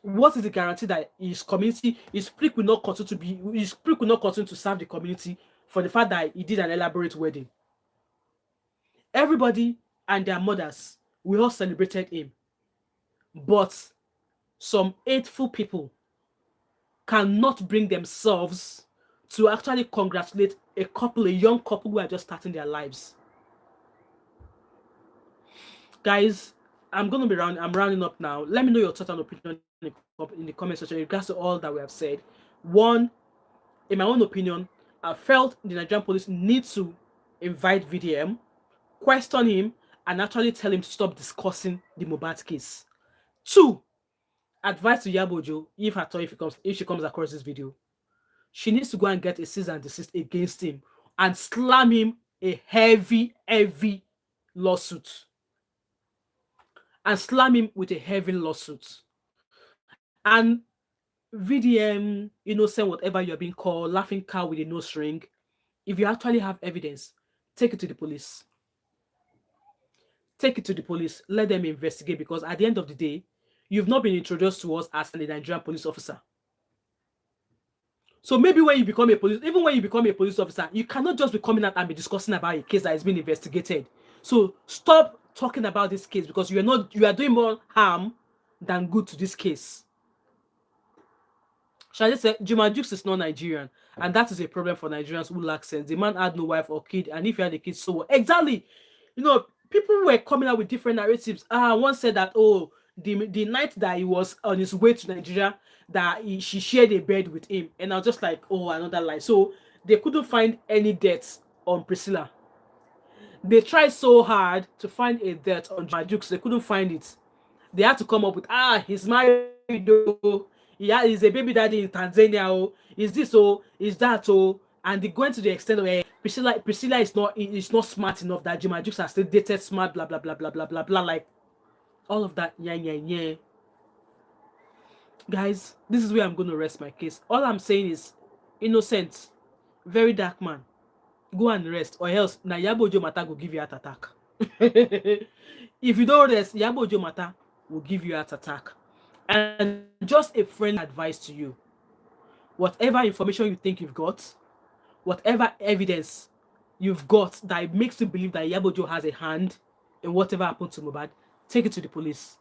what is the guarantee that his community, his prick will not continue to be, his prick will not continue to serve the community for the fact that he did an elaborate wedding? Everybody and their mothers, we all celebrated him, but some hateful people cannot bring themselves to actually congratulate a couple, a young couple who are just starting their lives. Guys, I'm rounding up now. Let me know your thoughts and opinion in the comment section in regards to all that we have said. One, in my own opinion, I felt the Nigerian police need to invite VDM, question him, and actually tell him to stop discussing the Mohbad case. Two, advice to Iyabo Ojo, if she comes across this video, she needs to go and get a cease and desist against him and slam him a heavy lawsuit. And slam him with a heavy lawsuit. And VDM, innocent, whatever you're being called, laughing cow with a nose ring, if you actually have evidence, take it to the police. Take it to the police. Let them investigate, because at the end of the day, you've not been introduced to us as a Nigerian police officer. So maybe when you become a police, even when you become a police officer, you cannot just be coming out and be discussing about a case that is being investigated. So stop talking about this case, because you are doing more harm than good to this case. Shadi said Juma Jukes is not Nigerian, and that is a problem for Nigerians who lack sense. The man had no wife or kid, and if he had a kid, so what? Exactly. People were coming out with different narratives. One said that, oh, the night that he was on his way to Nigeria, that she shared a bed with him, and I was just like, oh, another lie. So they couldn't find any deaths on Priscilla. They tried so hard to find a death on Juma Jukes, they couldn't find it. They had to come up with, he's married, oh, he's a baby daddy in Tanzania, oh, is this, oh, is that, oh, and they went to the extent of Priscilla is not smart enough, that Juma Jukes has still dated smart, blah blah blah blah blah blah blah, like all of that, yeah. Guys, this is where I'm going to rest my case. All I'm saying is, innocent, Verydarkman, go and rest, or else na Iyabo Ojo matter go give you heart attack. If you don't rest, Iyabo Ojo matter will give you heart attack. And just a friendly advice to you: whatever information you think you've got, whatever evidence you've got that makes you believe that Iyabo Ojo has a hand in whatever happened to Mohbad, take it to the police.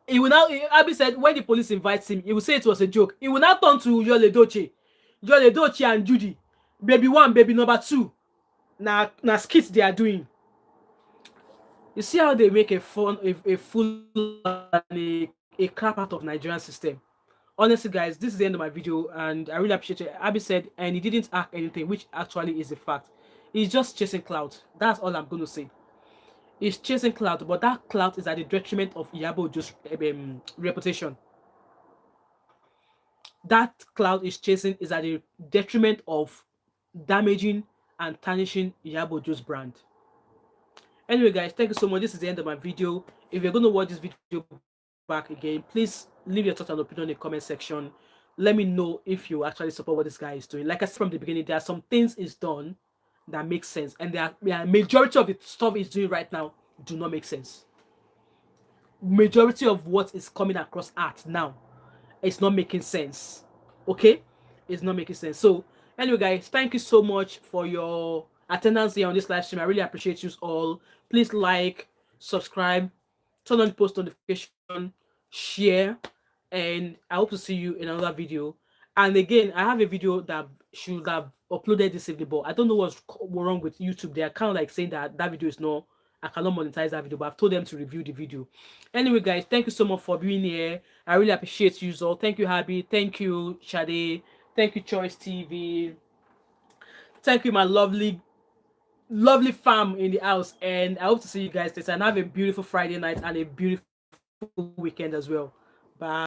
He will now, Abi said, when the police invites him, he will say it was a joke. He will now turn to Yole Doche and Judy. Baby one, baby number two. Na skits they are doing. You see how they make a fool and a crap out of Nigerian system. Honestly, guys, this is the end of my video, and I really appreciate it. Abi said, and he didn't act anything, which actually is a fact. He's just chasing clout. That's all I'm going to say. He's chasing clout, but that clout is at the detriment of Iyabo Ojo's reputation. That clout is chasing is at the detriment of damaging and tarnishing Iyabo Ojo's brand. Anyway, guys, thank you so much. This is the end of my video. If you're going to watch this video back again, please leave your thoughts and opinion in the comment section. Let me know if you actually support what this guy is doing. Like I said from the beginning, there are some things he's done that make sense, and the majority of the stuff he's doing right now do not make sense. Majority of what is coming across art now, it's not making sense. Okay, it's not making sense. So anyway, guys, thank you so much for your attendance here on this live stream. I really appreciate you all. Please like, subscribe, turn on the post notification, share, and I hope to see you in another video. And again, I have a video that should have uploaded this evening, but I don't know what's wrong with YouTube. They are kind of like saying that video is not, I cannot monetize that video, but I've told them to review the video. Anyway, guys, thank you so much for being here. I really appreciate you all. Thank you, Habi. Thank you, Shade. Thank you, Choice TV. Thank you, my lovely fam in the house. And I hope to see you guys later, and have a beautiful Friday night and a beautiful weekend as well. Bye.